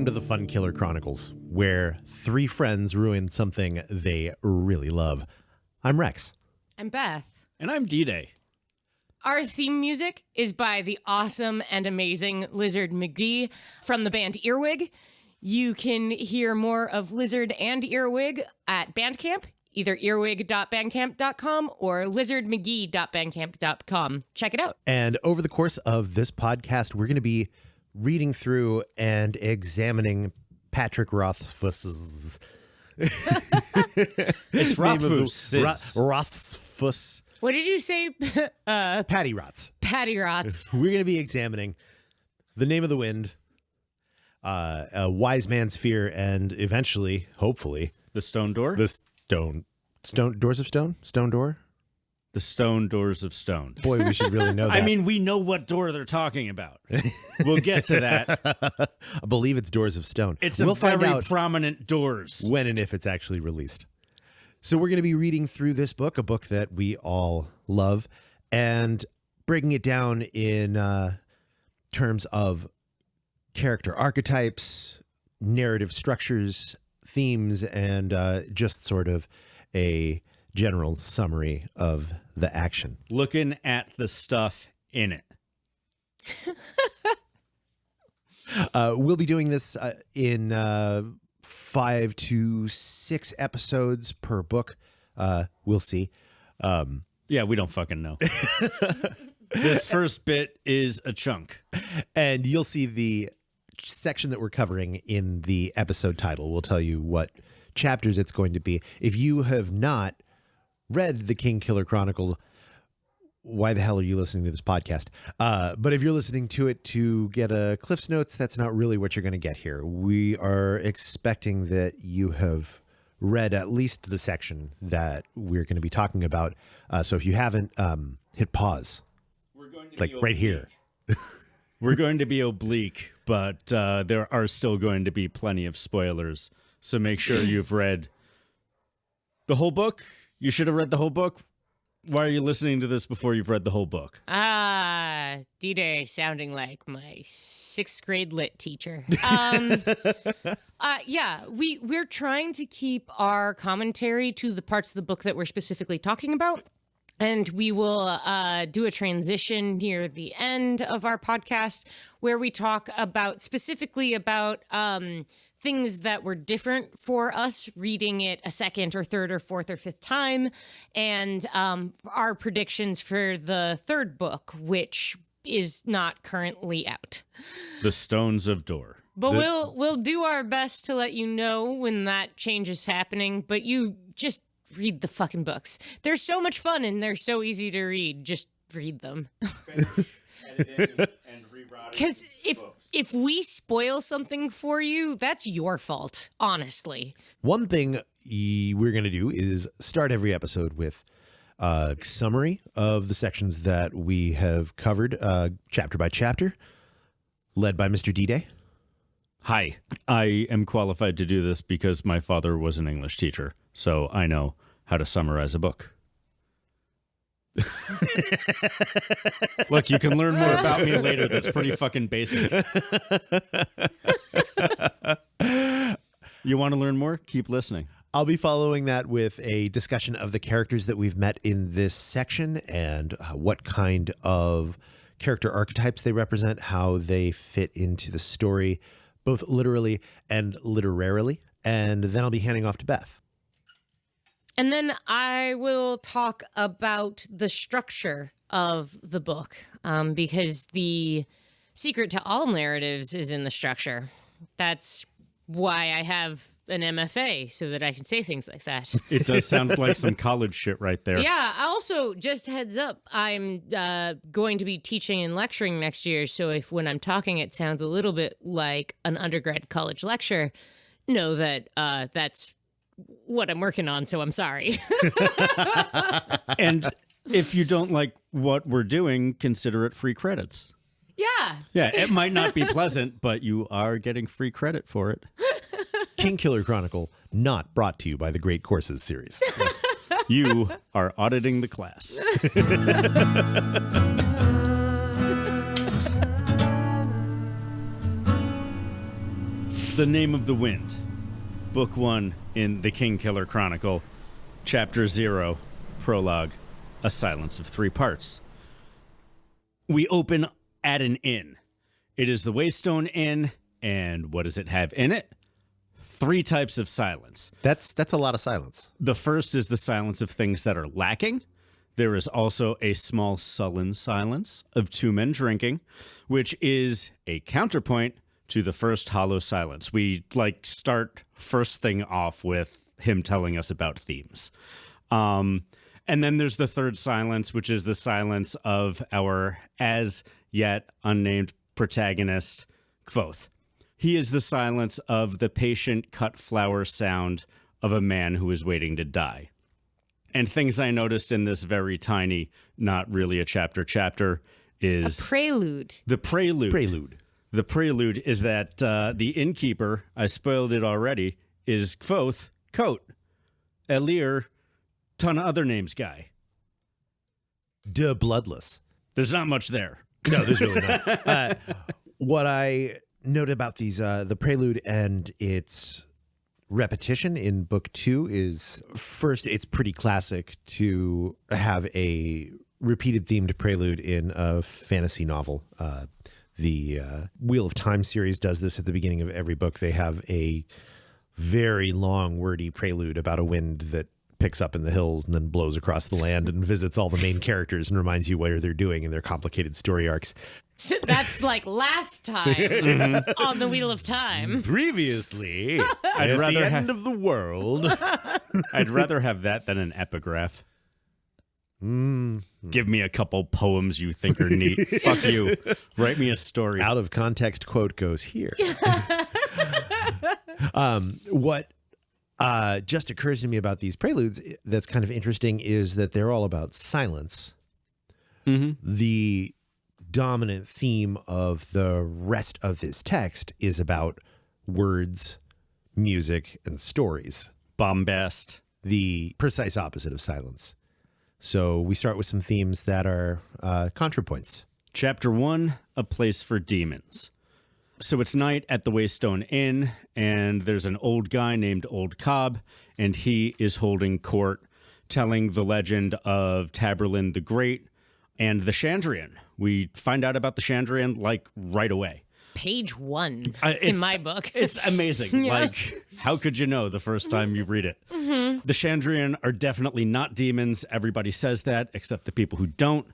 Welcome to the Fun Killer Chronicles, where three friends ruin something they really love. I'm Rex. I'm Beth. And I'm D-Day. Our theme music is by the awesome and amazing Lizard McGee from the band Earwig. You can hear more of Lizard and Earwig at Bandcamp, either earwig.bandcamp.com or lizardmcgee.bandcamp.com. Check it out. And over the course of this podcast, we're going to be reading through and examining Patrick Rothfuss's... It's Rothfuss. Rothfuss. What did you say? Patty Rots. Patty Rots. We're going to be examining The Name of the Wind, A Wise Man's Fear, and eventually, hopefully... The Stone Door? The Stone Doors of Stone? Stone Door? The Stone Doors of Stone. Boy, we should really know that. I mean, we know what door they're talking about. We'll get to that. I believe it's Doors of Stone. We'll find out prominent doors. When and if it's actually released. So we're going to be reading through this book, a book that we all love, and breaking it down in terms of character archetypes, narrative structures, themes, and just sort of a general summary of the action. Looking at the stuff in it. We'll be doing this in 5 to 6 episodes per book. We'll see. Yeah, we don't fucking know. This first bit is a chunk. And you'll see the section that we're covering in the episode title. We'll tell you what chapters it's going to be. If you have not read the King Killer Chronicles, why the hell are you listening to this podcast? But if you're listening to it to get a Cliff's Notes, that's not really what you're going to get here. We are expecting that you have read at least the section that we're going to be talking about. So if you haven't, hit pause. We're going to like right here. We're going to be oblique, but there are still going to be plenty of spoilers. So make sure you've read the whole book. You should have read the whole book. Why are you listening to this before you've read the whole book? D-Day sounding like my 6th grade lit teacher. Yeah, we're trying to keep our commentary to the parts of the book that we're specifically talking about. And we will do a transition near the end of our podcast where we talk about specifically about things that were different for us reading it a second or third or fourth or fifth time, and our predictions for the third book, which is not currently out. The Stones of Door. But we'll do our best to let you know when that change is happening, but you just read the fucking books. They're so much fun and they're so easy to read. Just read them. Because if we spoil something for you, that's your fault, honestly. One thing we're going to do is start every episode with a summary of the sections that we have covered chapter by chapter, led by Mr. D-Day. Hi, I am qualified to do this because my father was an English teacher, so I know how to summarize a book. Look, you can learn more about me later. That's pretty fucking basic. You want to learn more? Keep listening. I'll be following that with a discussion of the characters that we've met in this section and what kind of character archetypes they represent, how they fit into the story, both literally and literarily. And then I'll be handing off to Beth. And then I will talk about the structure of the book, because the secret to all narratives is in the structure. That's why I have an MFA, so that I can say things like that. It does sound like some college shit right there. Yeah, also, just heads up, I'm going to be teaching and lecturing next year, so if when I'm talking it sounds a little bit like an undergrad college lecture, know that that's what I'm working on, so I'm sorry. And if you don't like what we're doing, consider it free credits. Yeah. Yeah, it might not be pleasant, but you are getting free credit for it. King Killer Chronicle, not brought to you by the Great Courses series. You are auditing the class. The Name of the Wind, Book 1 in the King Killer Chronicle, Chapter 0, Prologue, A Silence of 3 Parts. We open at an inn. It is the Waystone Inn, and what does it have in it? 3 types of silence. That's a lot of silence. The first is the silence of things that are lacking. There is also a small sullen silence of 2 men drinking, which is a counterpoint to the first hollow silence. We start first thing off with him telling us about themes. And then there's the third silence, which is the silence of our as yet unnamed protagonist, Kvothe. He is the silence of the patient cut flower sound of a man who is waiting to die. And things I noticed in this very tiny, not really a chapter, is... A prelude. The prelude. Prelude. The prelude is that the innkeeper, I spoiled it already, is Kvothe, Coat, Elir, ton of other names guy. De Bloodless. There's not much there. No, there's really not. What I note about these, the prelude and its repetition in book 2 is, first, it's pretty classic to have a repeated themed prelude in a fantasy novel. The Wheel of Time series does this at the beginning of every book. They have a very long, wordy prelude about a wind that picks up in the hills and then blows across the land and visits all the main characters and reminds you what they're doing in their complicated story arcs. That's like last time on the Wheel of Time. Previously, I'd at rather the end of the world. I'd rather have that than an epigraph. Give me a couple poems you think are neat. Fuck you. Write me a story. Out of context quote goes here. What just occurs to me about these preludes that's kind of interesting is that they're all about silence. The dominant theme of the rest of this text is about words, music, and stories. Bombast. The precise opposite of silence. So we start with some themes that are contrapoints. Chapter 1, A Place for Demons. So it's night at the Waystone Inn, and there's an old guy named Old Cobb, and he is holding court, telling the legend of Taborlin the Great and the Chandrian. We find out about the Chandrian, right away. Page 1 in my book. It's amazing. Yeah. How could you know the first time you read it? The Chandrian are definitely not demons. Everybody says that, except the people who don't.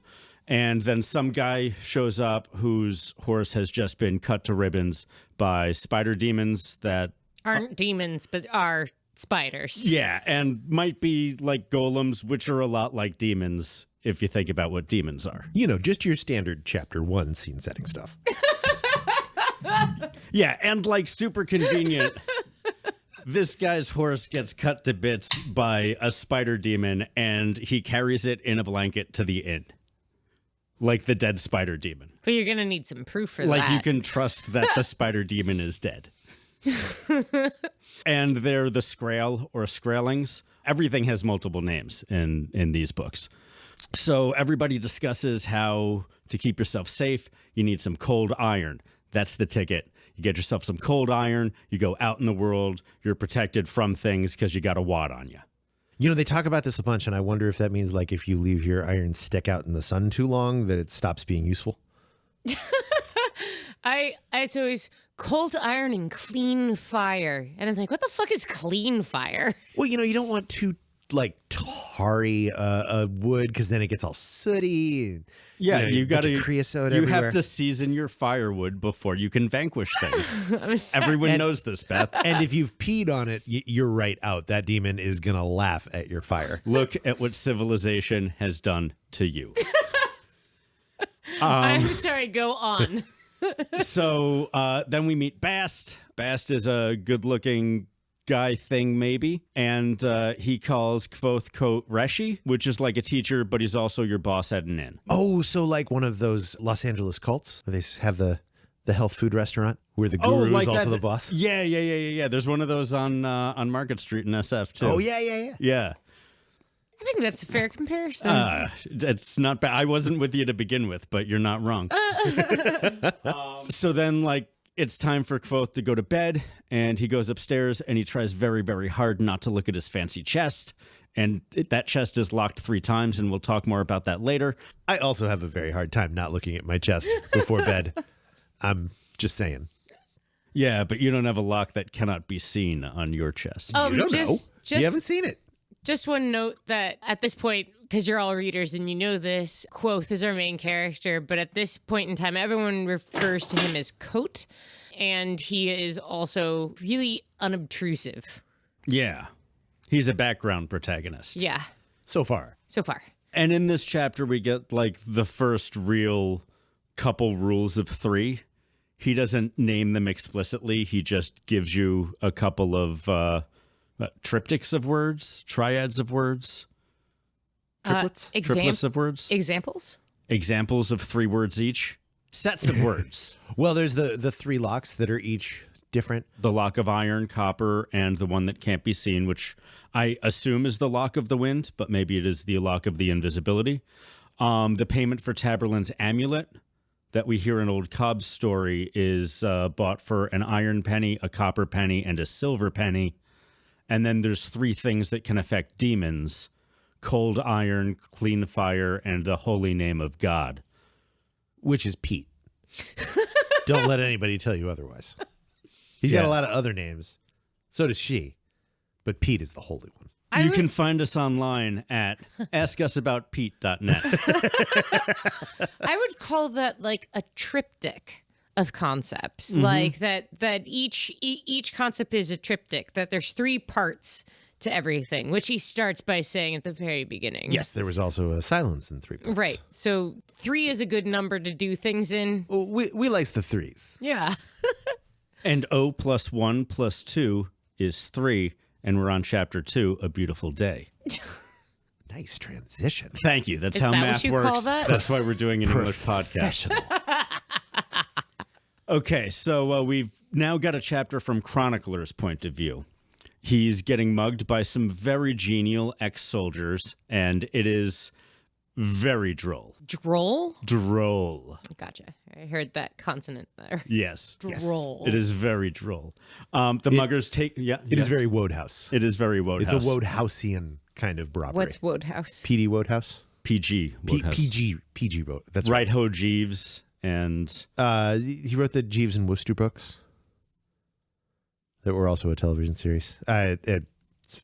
And then some guy shows up whose horse has just been cut to ribbons by spider demons that Aren't demons, but are spiders. yeah, and might be like golems, which are a lot like demons if you think about what demons are. You know, just your standard chapter 1 scene setting stuff. Yeah, and super convenient. This guy's horse gets cut to bits by a spider demon, and he carries it in a blanket to the inn. Like the dead spider demon. But you're going to need some proof for Like that. you can trust that the spider demon is dead. And they're the Scrael or Scraelings. Everything has multiple names in these books. So everybody discusses how to keep yourself safe. You need some cold iron. That's the ticket. You get yourself some cold iron. You go out in the world. You're protected from things because you got a wad on you. You know, they talk about this a bunch, and I wonder if that means, if you leave your iron stick out in the sun too long, that it stops being useful. It's always cold iron and clean fire. And I'm like, what the fuck is clean fire? Well, you don't want too, tarry wood, because then it gets all sooty. Yeah, you got to creosote You everywhere. have to season your firewood before you can vanquish things. I'm sad. Everyone knows this, Beth. And if you've peed on it, you're right out. That demon is going to laugh at your fire. Look at what civilization has done to you. I'm sorry, go on. So then we meet Bast. Bast is a good-looking guy thing, maybe. And he calls Kvothe Coat Reshi, which is like a teacher, but he's also your boss at an inn. Oh, so like one of those Los Angeles cults where they have the health food restaurant where the guru is also the boss? Yeah. There's one of those on Market Street in SF, too. Oh, yeah. Yeah. I think that's a fair comparison. It's not bad. I wasn't with you to begin with, but you're not wrong. So then, it's time for Kvothe to go to bed, and he goes upstairs and he tries very, very hard not to look at his fancy chest. And that chest is locked 3 times, and we'll talk more about that later. I also have a very hard time not looking at my chest before bed. I'm just saying. Yeah, but you don't have a lock that cannot be seen on your chest. You don't know. You haven't seen it. Just one note that at this point, because you're all readers and you know this, Kvothe is our main character, but at this point in time, everyone refers to him as Coat, and he is also really unobtrusive. Yeah. He's a background protagonist. Yeah, So far. so far. And in this chapter, we get like the first real couple rules of 3. He doesn't name them explicitly. He just gives you a couple of triptychs of words, triads of words, Triplets? triplets of words, Examples? examples of 3 words each, sets of words. Well, there's the 3 locks that are each different. The lock of iron, copper, and the one that can't be seen, which I assume is the lock of the wind, but maybe it is the lock of the invisibility. The payment for Taborlin's amulet that we hear in Old Cobb's story is bought for an iron penny, a copper penny, and a silver penny. And then there's 3 things that can affect demons: cold iron, clean fire, and the holy name of God. Which is Pete. Don't let anybody tell you otherwise. He's got a lot of other names. So does she. But Pete is the holy one. You can find us online at askusaboutpete.net. I would call that like a triptych of concepts. Like that each concept is a triptych, that there's 3 parts to everything, which he starts by saying at the very beginning. Yes, there was also a silence in 3 parts. Right. So 3 is a good number to do things in. Well, we likes the 3s. Yeah. And O plus 1 plus 2 is 3, and we're on chapter 2, A Beautiful Day. Nice transition. Thank you. That's Is how that math what you works. call that? That's why we're doing an English podcast. Professional. Okay, so we've now got a chapter from Chronicler's point of view. He's getting mugged by some very genial ex-soldiers, and it is very droll. Droll? Droll. Gotcha. I heard that consonant there. Yes. Droll. It is very droll. The muggers take... Yeah. It is very Wodehouse. It is very Wodehouse. It's a Wodehousian kind of robbery. What's Wodehouse? PD Wodehouse? PG. Wodehouse. PG Wode. That's Right Ho Jeeves and... he wrote the Jeeves and Wooster books that were also a television series. It's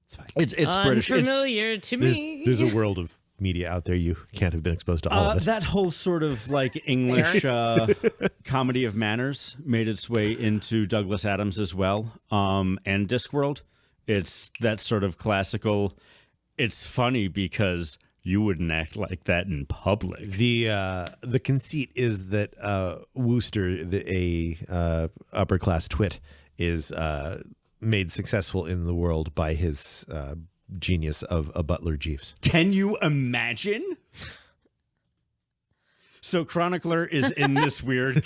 fine. It's British. Unfamiliar to me. There's a world of media out there. You can't have been exposed to all of it. That whole sort of like English comedy of manners made its way into Douglas Adams as well, and Discworld. It's that sort of classical. It's funny because you wouldn't act like that in public. The conceit is that Wooster, a upper class twit, is made successful in the world by his genius of a Butler Jeeves. Can you imagine? So Chronicler is in this weird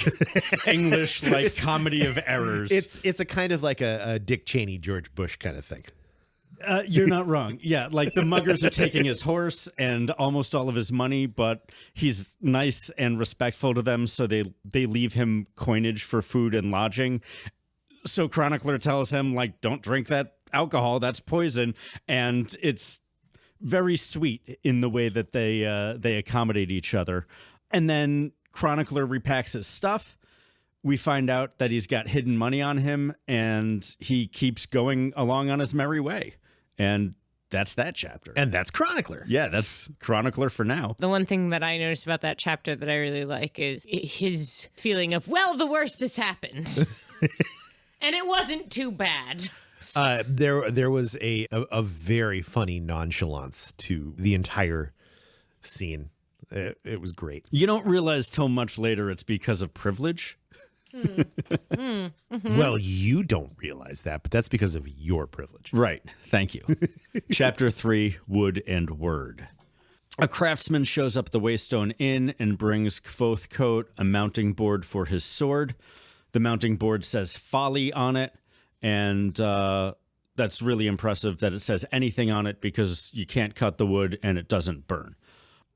English like comedy of errors. It's a kind of like a Dick Cheney, George Bush kind of thing. You're not wrong. Yeah, like the muggers are taking his horse and almost all of his money, but he's nice and respectful to them, so they leave him coinage for food and lodging. So Chronicler tells him, like, don't drink that alcohol, that's poison. And it's very sweet in the way that they accommodate each other. And then Chronicler repacks his stuff. We find out that he's got hidden money on him, and he keeps going along on his merry way. And that's that chapter. And that's Chronicler. Yeah, that's Chronicler for now. The one thing that I noticed about that chapter that I really like is his feeling of, well, the worst has happened. And it wasn't too bad. There was a very funny nonchalance to the entire scene. It was great. You don't realize till much later it's because of privilege. Well, you don't realize that, but that's because of your privilege. Right. Thank you. Chapter 3, Wood and Word. A craftsman shows up at the Waystone Inn and brings Kvothe Coat a mounting board for his sword. The mounting board says folly on it, and that's really impressive that it says anything on it because you can't cut the wood and it doesn't burn.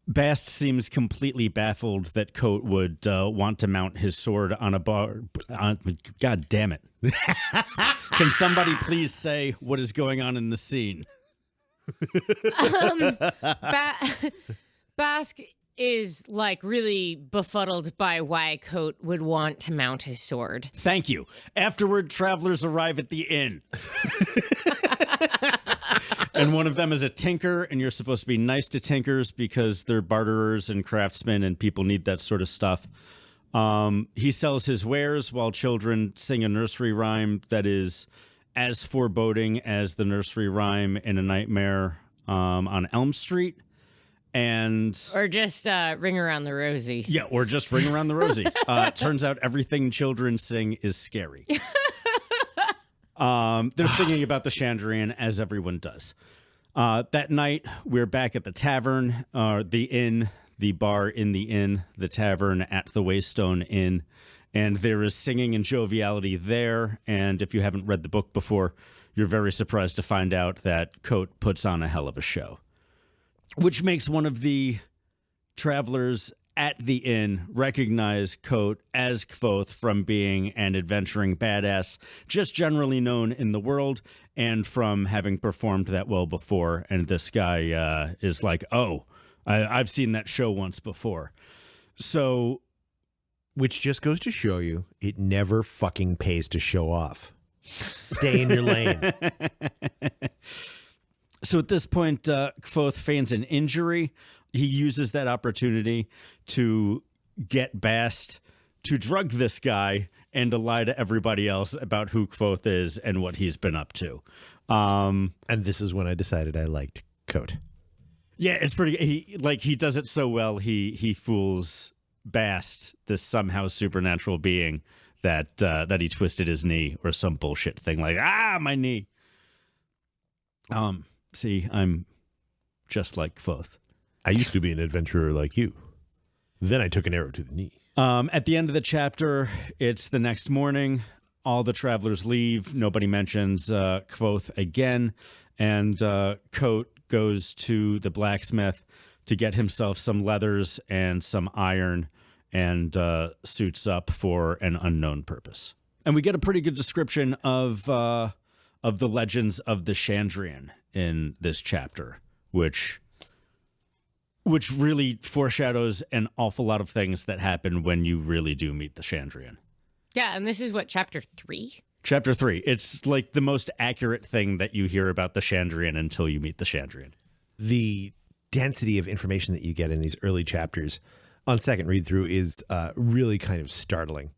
Bast seems completely baffled that Coat would want to mount his sword on a bar. God damn it. Can somebody please say what is going on in the scene? Bask is like really befuddled by why Coat would want to mount his sword. Thank you. Afterward, travelers arrive at the inn. And one of them is a tinker, and you're supposed to be nice to tinkers because they're barterers and craftsmen, and people need that sort of stuff. He sells his wares while children sing a nursery rhyme that is as foreboding as the nursery rhyme in A Nightmare on Elm Street. Or just Ring Around the Rosie. Yeah, or just Ring Around the Rosie. Turns out everything children sing is scary. They're singing about the Chandrian, as everyone does. That night, we're back at the tavern, the inn, the bar in the inn, the tavern at the Waystone Inn, and there is singing and joviality there. And if you haven't read the book before, you're very surprised to find out that Coat puts on a hell of a show, which makes one of the travelers at the inn recognize Coat as Kvothe from being an adventuring badass, just generally known in the world, and from having performed that well before. And this guy is like, oh, I've seen that show once before. So, which just goes to show you, it never fucking pays to show off. Stay in your lane. So at this point, Kvothe feigns an injury. He uses that opportunity to get Bast to drug this guy and to lie to everybody else about who Kvothe is and what he's been up to. And this is when I decided I liked Coat. Yeah, it's pretty. He does it so well. He fools Bast, this somehow supernatural being, that he twisted his knee or some bullshit thing like my knee. See, I'm just like Kvothe. I used to be an adventurer like you. Then I took an arrow to the knee. At the end of the chapter, it's the next morning. All the travelers leave. Nobody mentions Kvothe again. And Coat goes to the blacksmith to get himself some leathers and some iron and suits up for an unknown purpose. And we get a pretty good description of the legends of the Chandrian in this chapter, which really foreshadows an awful lot of things that happen when you really do meet the Chandrian. Yeah, and this is what, chapter 3? Chapter 3. It's like the most accurate thing that you hear about the Chandrian until you meet the Chandrian. The density of information that you get in these early chapters on second read through is really kind of startling.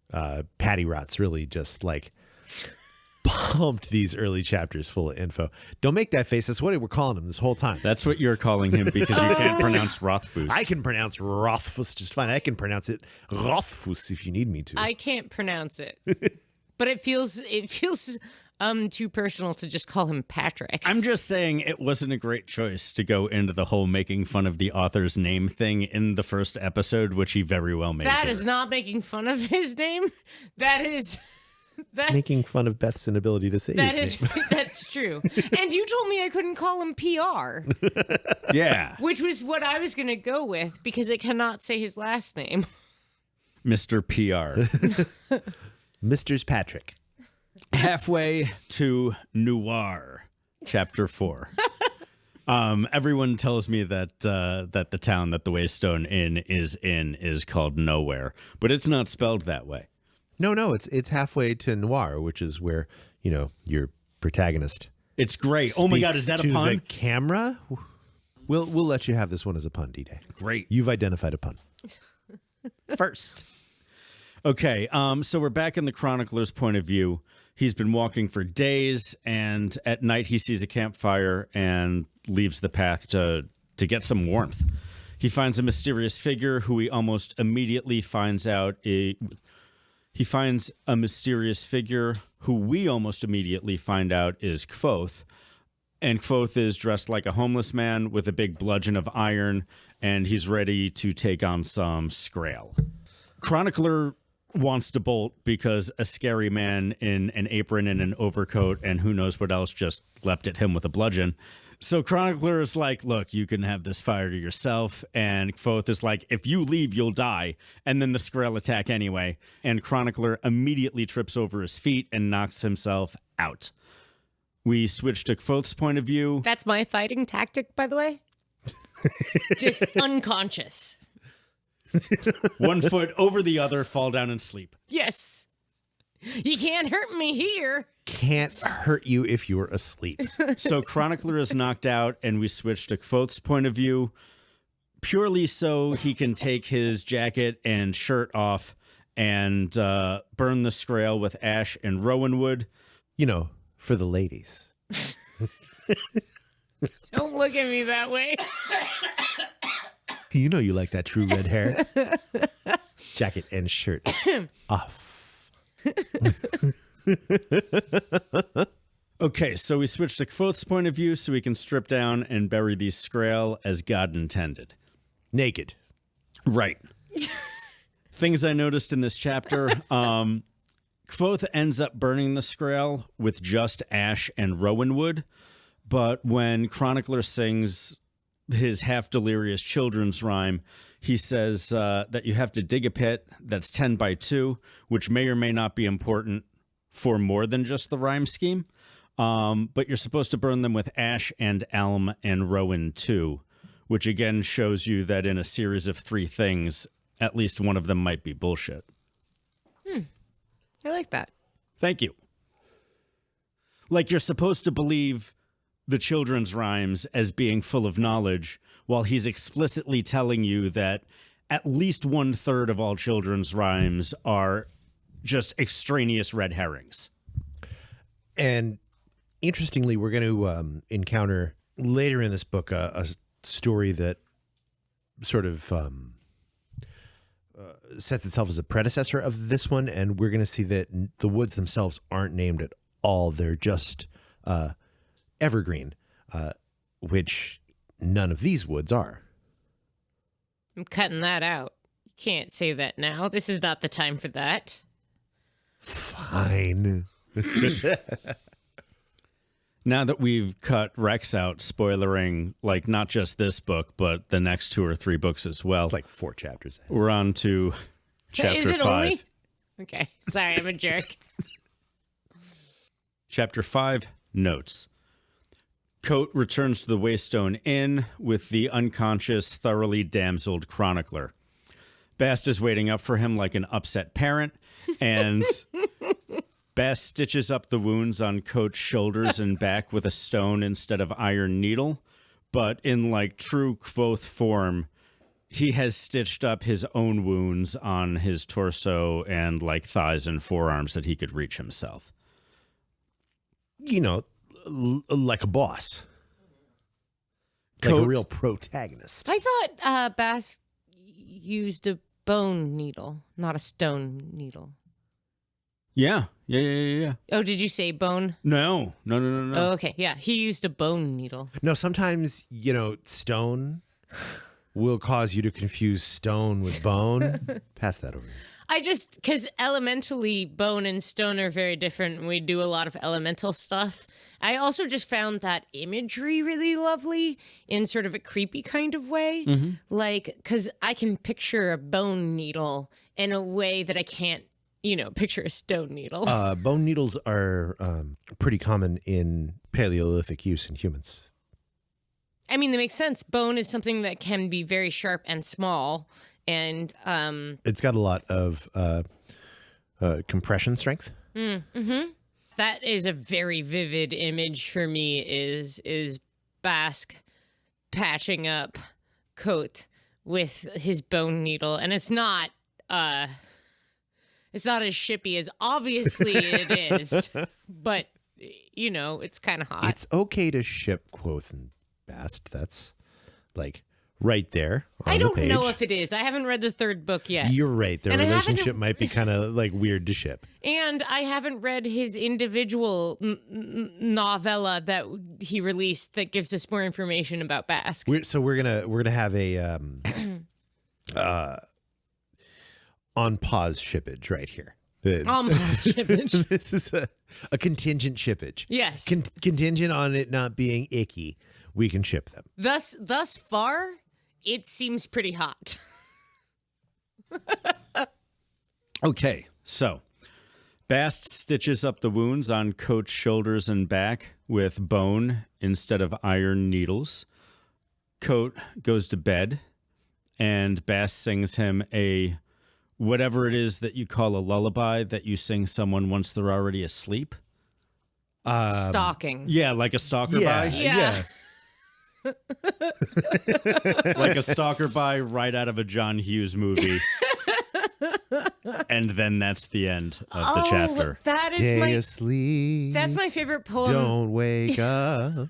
Patty Rot's really just like pumped these early chapters full of info. Don't make that face. That's what we're calling him this whole time. That's what you're calling him because you can't pronounce Rothfuss. I can pronounce Rothfuss just fine. I can pronounce it Rothfuss if you need me to. I can't pronounce it. But it feels too personal to just call him Patrick. I'm just saying it wasn't a great choice to go into the whole making fun of the author's name thing in the first episode, which he very well made. That is not making fun of his name. That is making fun of Beth's inability to say his name. That's true. And you told me I couldn't call him PR. Yeah. Which was what I was going to go with because it cannot say his last name. Mr. PR. Mr. Patrick. Halfway to Noir, chapter 4. Everyone tells me that the town that the Waystone Inn is called Nowhere, but it's not spelled that way. No, it's halfway to Noir, which is where, your protagonist. It's great. Oh my God, is that a pun? The camera? We'll let you have this one as a pun, D-Day. Great. You've identified a pun. First. Okay, so we're back in the chronicler's point of view. He's been walking for days, and at night he sees a campfire and leaves the path to get some warmth. He finds a mysterious figure who he almost immediately finds out. He finds a mysterious figure who we almost immediately find out is Kvothe. And Kvothe is dressed like a homeless man with a big bludgeon of iron, and he's ready to take on some Skrael. Chronicler wants to bolt because a scary man in an apron and an overcoat and who knows what else just leapt at him with a bludgeon. So Chronicler is like, look, you can have this fire to yourself. And Kvothe is like, if you leave, you'll die. And then the Skrull attack anyway. And Chronicler immediately trips over his feet and knocks himself out. We switch to Kvothe's point of view. That's my fighting tactic, by the way. Just unconscious. One foot over the other, fall down and sleep. Yes. You can't hurt me here. Can't hurt you if you're asleep. So Chronicler is knocked out, and we switch to Kvothe's point of view, purely so he can take his jacket and shirt off and burn the Skrull with ash and rowanwood. You know, for the ladies. Don't look at me that way. You know you like that true red hair. Jacket and shirt off. Okay, so we switch to Kvothe's point of view so we can strip down and bury these Skrull as God intended. Naked. Right. Things I noticed in this chapter. Kvothe ends up burning the Skrull with just ash and rowanwood, but when Chronicler sings his half-delirious children's rhyme, he says that you have to dig a pit that's 10 by 2, which may or may not be important for more than just the rhyme scheme. But you're supposed to burn them with ash and alum and rowan too, which again shows you that in a series of 3 things, at least one of them might be bullshit. I like that. Thank you. Like, you're supposed to believe the children's rhymes as being full of knowledge, while he's explicitly telling you that at least 1/3 of all children's rhymes are just extraneous red herrings. And interestingly, we're going to encounter later in this book a story that sort of sets itself as a predecessor of this one, and we're going to see that the woods themselves aren't named at all. They're just evergreen, which none of these woods are. I'm cutting that out. You can't say that now. This is not the time for that. Fine. Now that we've cut Rex out, spoilering, like, not just this book, but the next 2 or 3 books as well. It's like 4 chapters ahead. We're on to chapter Is it 5. only? Okay. Sorry, I'm a jerk. Chapter 5, Notes. Coat returns to the Waystone Inn with the unconscious, thoroughly damseled Chronicler. Bast is waiting up for him like an upset parent, and Bast stitches up the wounds on Coat's shoulders and back with a stone instead of iron needle, but in like true Kvothe form, he has stitched up his own wounds on his torso and like thighs and forearms that he could reach himself. You know, like a boss. Like a real protagonist. I thought Bast used a bone needle, not a stone needle. Yeah. Oh, did you say bone? No. Oh, okay. Yeah, he used a bone needle. No, sometimes, you know, stone will cause you to confuse stone with bone. Pass that over. Because elementally, bone and stone are very different, and we do a lot of elemental stuff. I also just found that imagery really lovely in sort of a creepy kind of way. Mm-hmm. Like, because I can picture a bone needle in a way that I can't, picture a stone needle. Bone needles are pretty common in Paleolithic use in humans. I mean, that makes sense. Bone is something that can be very sharp and small. And it's got a lot of compression strength. Mm-hmm. That is a very vivid image for me. Is Bast patching up Coat with his bone needle, and it's not as shippy as obviously it is, but it's kind of hot. It's okay to ship Kvothe and Bast. That's like right there on I don't the page. know if it is. I haven't read the 3rd book yet. You're right. Their And relationship might be kind of like weird to ship. And I haven't read his individual novella that he released that gives us more information about Bast. We're gonna have a on pause shippage right here. Almost shippage. This is a contingent shippage. Yes. Contingent on it not being icky, we can ship them. Thus far, it seems pretty hot. Okay, so Bast stitches up the wounds on Coat's shoulders and back with bone instead of iron needles. Coat goes to bed, and Bast sings him a whatever it is that you call a lullaby that you sing someone once they're already asleep. Stalking. Yeah, like a stalker Yeah, by. Yeah. Like a stalker by right out of a John Hughes movie. And then that's the end of the chapter. That is Stay my asleep. That's my favorite poem. Don't wake up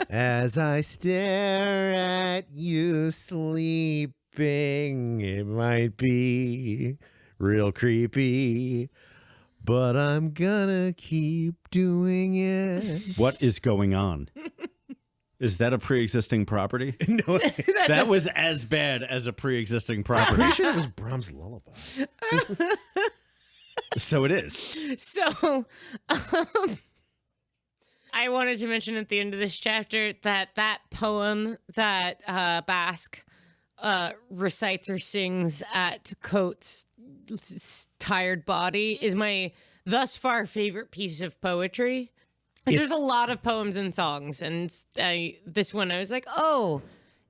as I stare at you sleeping. It might be real creepy, but I'm gonna keep doing it. What is going on? Is that a pre-existing property? No, That was as bad as a pre-existing property. pretty sure that was Brahms' lullaby. So it is. So, I wanted to mention at the end of this chapter that poem that Basque recites or sings at Coat's tired body is my thus far favorite piece of poetry. There's a lot of poems and songs, and this one I was like, oh,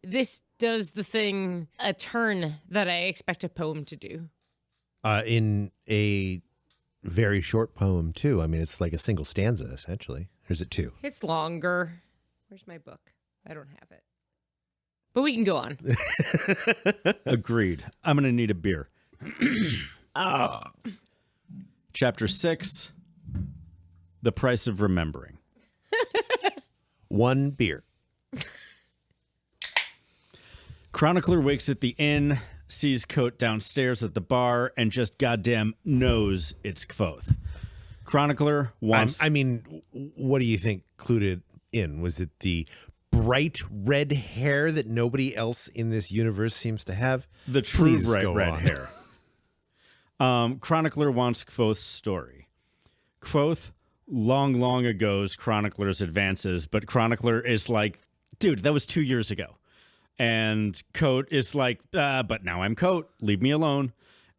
this does the thing, a turn that I expect a poem to do. In a very short poem, too. I mean, it's like a single stanza, essentially. Or is it two? It's longer. Where's my book? I don't have it. But we can go on. Agreed. I'm going to need a beer. Chapter 6, The Price of Remembering. One beer. Chronicler wakes at the inn, sees Coat downstairs at the bar, and just goddamn knows it's Kvothe. Chronicler wants... I mean, what do you think clued it in? Was it the bright red hair that nobody else in this universe seems to have? The true Please bright go red on. hair. Chronicler wants Kvothe's story. Kvothe long ago's Chronicler's advances, but Chronicler is like, dude, that was 2 years ago. And Coat is like, but now I'm Coat. Leave me alone.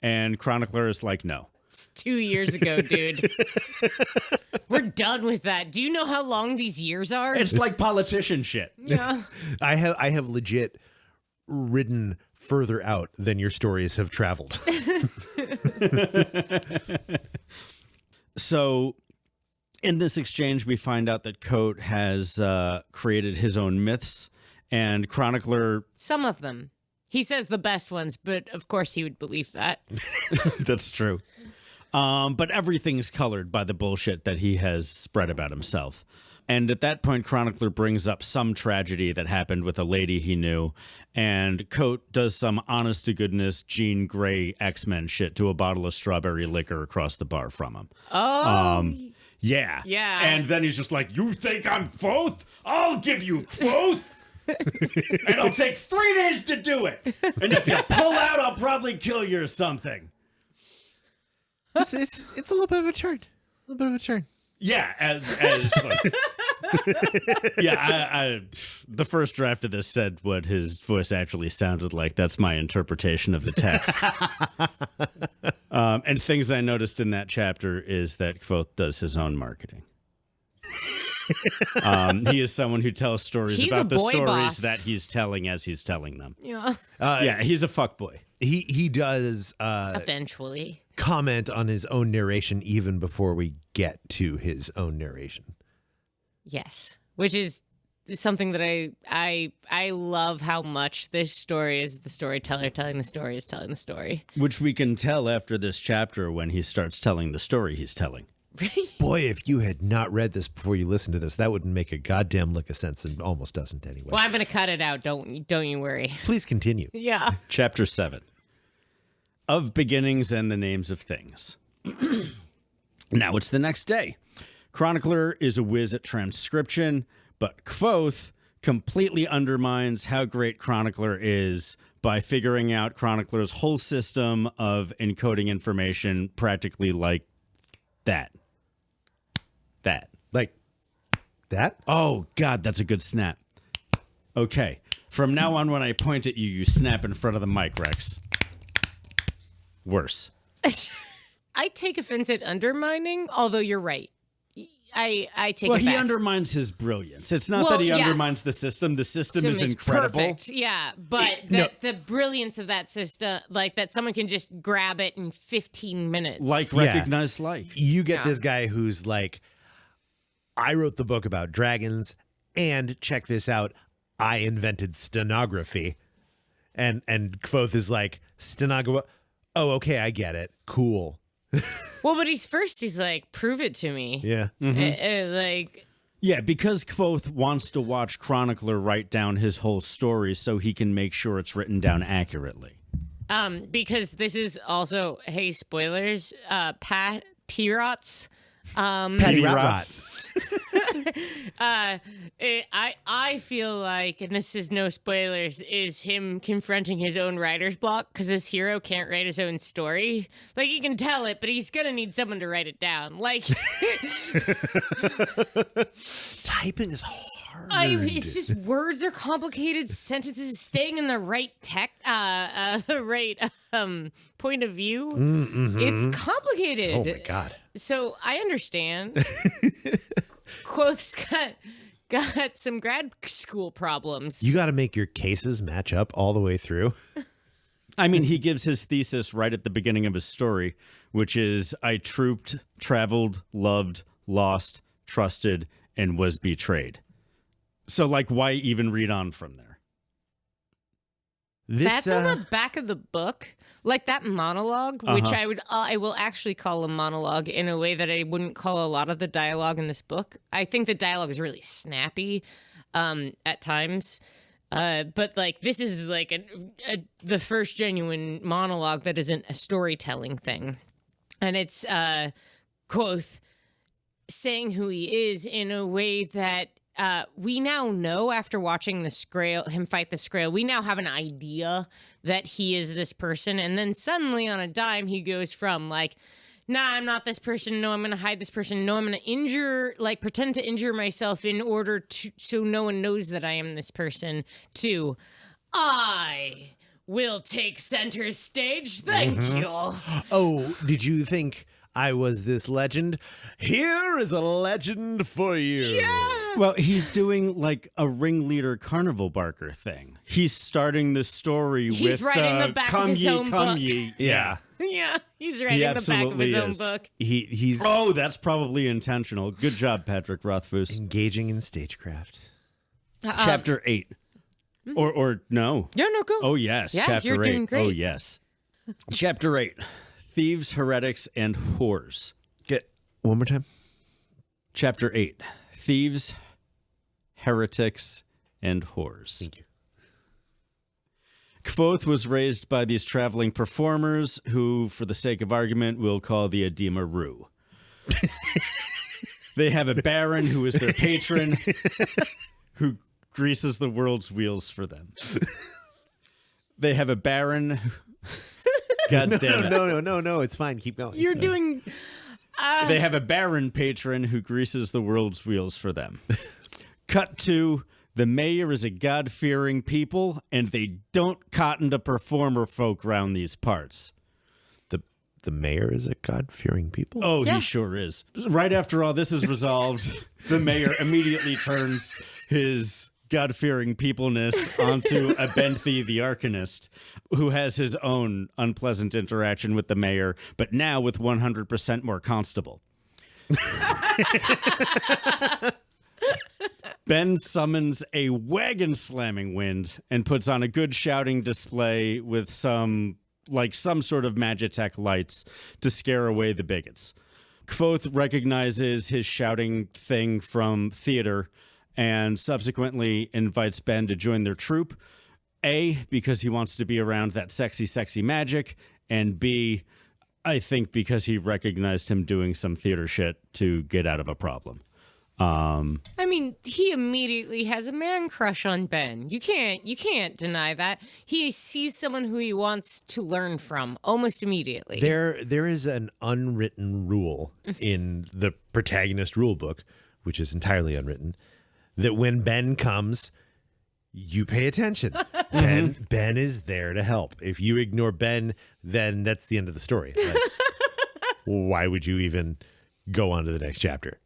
And Chronicler is like, no. It's 2 years ago, dude. We're done with that. Do you know how long these years are? It's like politician shit. Yeah. I have legit ridden further out than your stories have traveled. So in this exchange, we find out that Coat has created his own myths, and Chronicler... Some of them. He says the best ones, but of course he would believe that. That's true. But everything's colored by the bullshit that he has spread about himself. And at that point, Chronicler brings up some tragedy that happened with a lady he knew, and Coat does some honest-to-goodness Jean Grey X-Men shit to a bottle of strawberry liquor across the bar from him. Oh. Yeah. Yeah. And then he's just like, you think I'm Kvothe? I'll give you Kvothe! And it'll take 3 days to do it. And if you pull out, I'll probably kill you or something. It's a little bit of a turn. A little bit of a turn. Yeah, as like, yeah. The first draft of this said what his voice actually sounded like. That's my interpretation of the text. And things I noticed in that chapter is that Kvothe does his own marketing. He is someone who tells stories He's about a the boy stories boss. that he's telling as he's telling them. Yeah. Yeah, he's a fuckboy. He does Eventually. comment on his own narration even before we get to his own narration. Yes. Which is something that I love how much this story is the storyteller telling the story is telling the story. Which we can tell after this chapter when he starts telling the story he's telling. Boy, if you had not read this before you listened to this, that wouldn't make a goddamn lick of sense, and almost doesn't anyway. Well, I'm going to cut it out. Don't you worry. Please continue. Yeah. Chapter 7. Of beginnings and the names of things. Now it's the next day. Chronicler is a whiz at transcription, but Kvothe completely undermines how great Chronicler is by figuring out Chronicler's whole system of encoding information practically like that. Like that? Oh, God, that's a good snap. Okay. From now on, when I point at you, you snap in front of the mic, Rex. Worse. I take offense at undermining, although you're right. I take it He back. undermines his brilliance. It's not that he undermines the system. The system is incredible. Perfect. Yeah, but the brilliance of that system, like that someone can just grab it in 15 minutes. Like recognized like. You get this guy who's like, I wrote the book about dragons, and check this out, I invented stenography. And Kvothe is like, stenography? Oh, okay, I get it. Cool. Well, but he's like, prove it to me. Yeah. Like... Yeah, because Kvothe wants to watch Chronicler write down his whole story so he can make sure it's written down accurately. Because this is also, hey, spoilers, Pat Pirots. Patty Rot. I feel like, and this is no spoilers, is him confronting his own writer's block because his hero can't write his own story. Like, he can tell it, but he's gonna need someone to write it down. Like, Typing is hard. it's just words are complicated, sentences staying in the right the right point of view. It's complicated. Oh my God. So I understand. Quothe's got some grad school problems. You got to make your cases match up all the way through. I mean, he gives his thesis right at the beginning of his story, which is, I trooped, traveled, loved, lost, trusted, and was betrayed. So, like, why even read on from there? That's on the back of the book, like that monologue, which I will actually call a monologue in a way that I wouldn't call a lot of the dialogue in this book. I think the dialogue is really snappy at times, but like this is like the first genuine monologue that isn't a storytelling thing, and it's Quoth saying who he is in a way that. We now know after watching him fight the Scrael, we now have an idea that he is this person. And then suddenly on a dime, he goes from like, nah, I'm not this person. No, I'm going to hide this person. No, I'm going to pretend to injure myself in order to, so no one knows that I am this person, to, I will take center stage. Thank you. Oh, did you think I was this legend? Here is a legend for you. Yeah. Well, he's doing like a ringleader carnival barker thing. He's starting the story He's with writing the back of his own book. Ye. Yeah. Yeah, he's writing the back of his own book. He's Oh, that's probably intentional. Good job, Patrick Rothfuss. engaging in stagecraft. Chapter 8. Or no. Yeah, no, go. Oh, yes. Yeah, Chapter you're 8. doing great. Oh, yes. Chapter 8. Thieves, heretics, and whores. Get one more time. Chapter 8. Thieves, heretics, and whores. Thank you. Kvothe was raised by these traveling performers who, for the sake of argument, we'll call the Adema Rue. They have a baron who is their patron who greases the world's wheels for them. They have a baron. God damn it. No. It's fine. Keep going. You're doing. They have a baron patron who greases the world's wheels for them. Cut to, the mayor is a God-fearing people, and they don't cotton to performer folk round these parts. The mayor is a God-fearing people? Oh, Yeah. he sure is. Right after all this is resolved, the mayor immediately turns his God-fearing peopleness onto Abenthi the Arcanist, who has his own unpleasant interaction with the mayor, but now with 100% more constable. Ben summons a wagon-slamming wind and puts on a good shouting display with some sort of Magitech lights to scare away the bigots. Kvothe recognizes his shouting thing from theater and subsequently invites Ben to join their troupe, A, because he wants to be around that sexy, sexy magic, and B, I think because he recognized him doing some theater shit to get out of a problem. I mean, he immediately has a man crush on Ben. You can't deny that. He sees someone who he wants to learn from almost immediately. There is an unwritten rule in the protagonist rule book, which is entirely unwritten, that when Ben comes, you pay attention. Ben is there to help. If you ignore Ben, then that's the end of the story. Like, why would you even go on to the next chapter?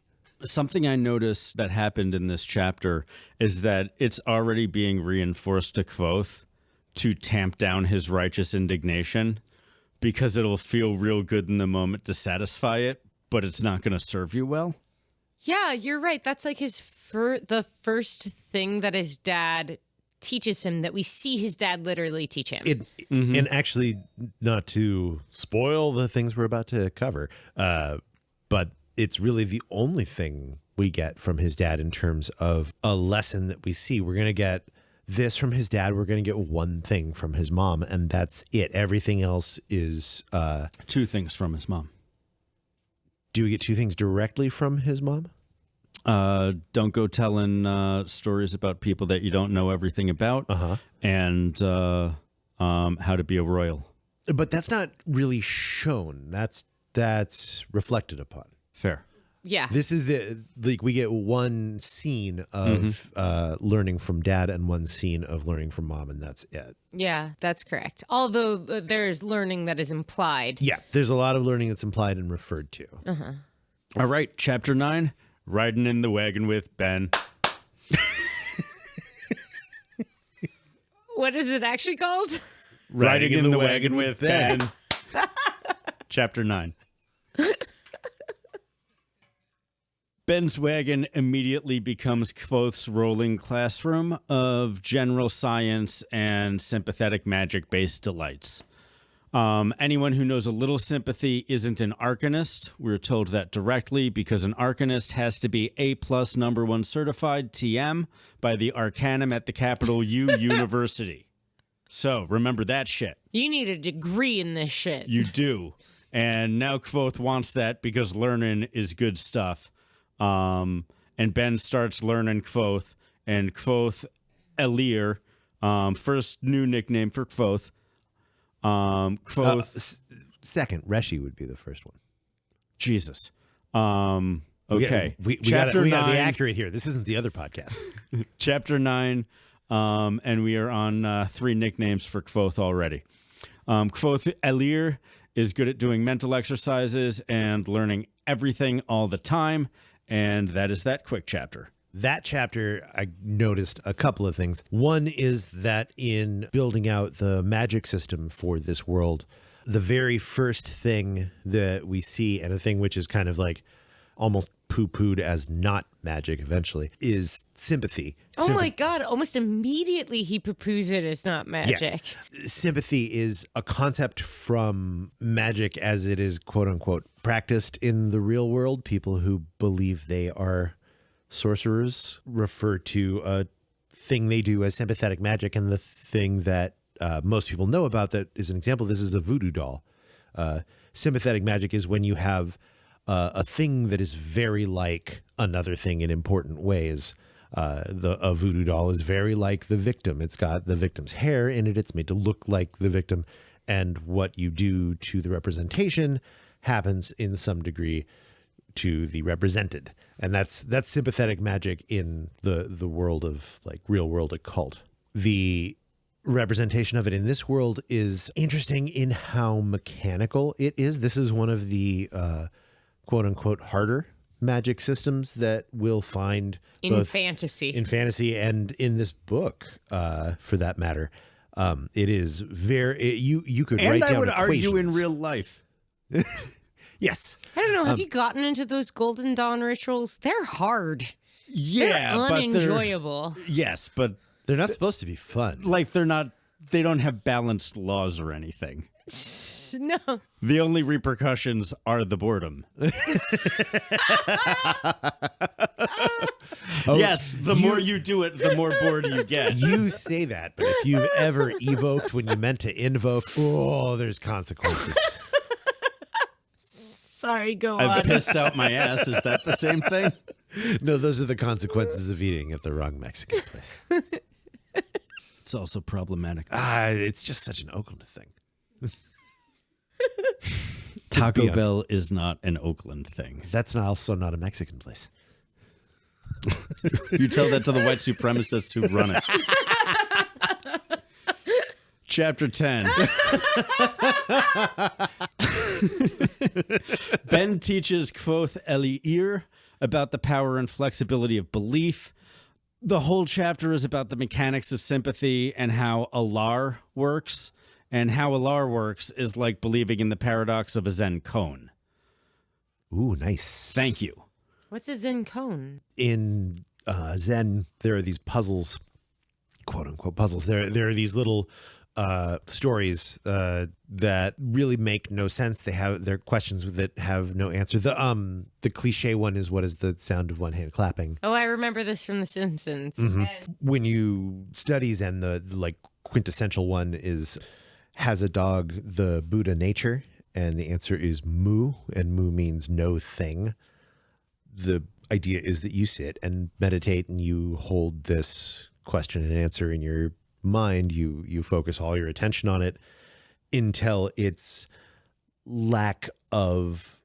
Something I noticed that happened in this chapter is that it's already being reinforced to Kvothe to tamp down his righteous indignation because it'll feel real good in the moment to satisfy it, but it's not going to serve you well. Yeah, you're right. That's like the first thing that his dad teaches him, that we see his dad literally teach him. And actually, not to spoil the things we're about to cover, but it's really the only thing we get from his dad in terms of a lesson that we see. We're going to get this from his dad. We're going to get one thing from his mom, and that's it. Everything else is... Two things from his mom. Do we get two things directly from his mom? Don't go telling stories about people that you don't know everything about, and how to be a royal. But that's not really shown. That's reflected upon. Fair. Yeah. This is we get one scene of learning from dad and one scene of learning from mom, and that's it. Yeah, that's correct. Although there's learning that is implied. Yeah, there's a lot of learning that's implied and referred to. All right, chapter 9, riding in the wagon with Ben. What is it actually called? Riding in the wagon with Ben. Chapter 9. Ben's wagon immediately becomes Kvothe's rolling classroom of general science and sympathetic magic-based delights. Anyone who knows a little sympathy isn't an arcanist. We're told that directly because an arcanist has to be A+ #1 certified TM by the Arcanum at the capital U University. So remember that shit. You need a degree in this shit. You do. And now Kvothe wants that because learning is good stuff. And Ben starts learning Kvothe, and Kvothe Elir, first new nickname for Kvothe. Kvothe. Second, Reshi would be the first one. Jesus. Okay. We gotta be accurate here. This isn't the other podcast. Chapter 9, and we are on 3 nicknames for Kvothe already. Kvothe Elir is good at doing mental exercises and learning everything all the time. And that is that quick chapter. That chapter, I noticed a couple of things. One is that in building out the magic system for this world, the very first thing that we see, and a thing which is kind of like almost poo-pooed as not magic eventually, is sympathy. Oh my God, almost immediately he poo-poos it as not magic. Yeah. Sympathy is a concept from magic as it is, quote unquote, practiced in the real world. People who believe they are sorcerers refer to a thing they do as sympathetic magic, and the thing that most people know about that is an example of this is a voodoo doll. Sympathetic magic is when you have a thing that is very like another thing in important ways. A voodoo doll is very like the victim. It's got the victim's hair in it. It's made to look like the victim. And what you do to the representation happens in some degree to the represented. And that's sympathetic magic in the world of like real world occult. The representation of it in this world is interesting in how mechanical it is. This is one of the quote unquote harder magic systems that we'll find in fantasy and in this book, for that matter. It is very, you could write down And I would equations. argue in real life. Yes. I don't know. Have you gotten into those Golden Dawn rituals? They're hard. Yeah, they're but unenjoyable. Yes, but They're not supposed to be fun. like they don't have balanced laws or anything. No. The only repercussions are the boredom. Yes, the more you do it, the more bored you get. You say that, but if you've ever evoked when you meant to invoke, oh, there's consequences. Sorry, go I've on. pissed out my ass. Is that the same thing? No, those are the consequences of eating at the wrong Mexican place. It's also problematic. It's just such an Oakland thing. Taco Bell is not an Oakland thing. That's also not a Mexican place. You tell that to the white supremacists who run it. Chapter 10. Ben teaches Kvothe Ellir about the power and flexibility of belief. The whole chapter is about the mechanics of sympathy and how Alar works. And how Alar works is like believing in the paradox of a Zen cone. Ooh, nice. Thank you. What's a Zen cone? In Zen, there are these puzzles, quote unquote puzzles. There are these little stories that really make no sense. They're questions that have no answer. The cliche one is, what is the sound of one hand clapping? Oh, I remember this from The Simpsons. Mm-hmm. When you study Zen, the like quintessential one is, has a dog the Buddha nature? And the answer is mu, and mu means no thing. The idea is that you sit and meditate and you hold this question and answer in your mind. You focus all your attention on it until its lack of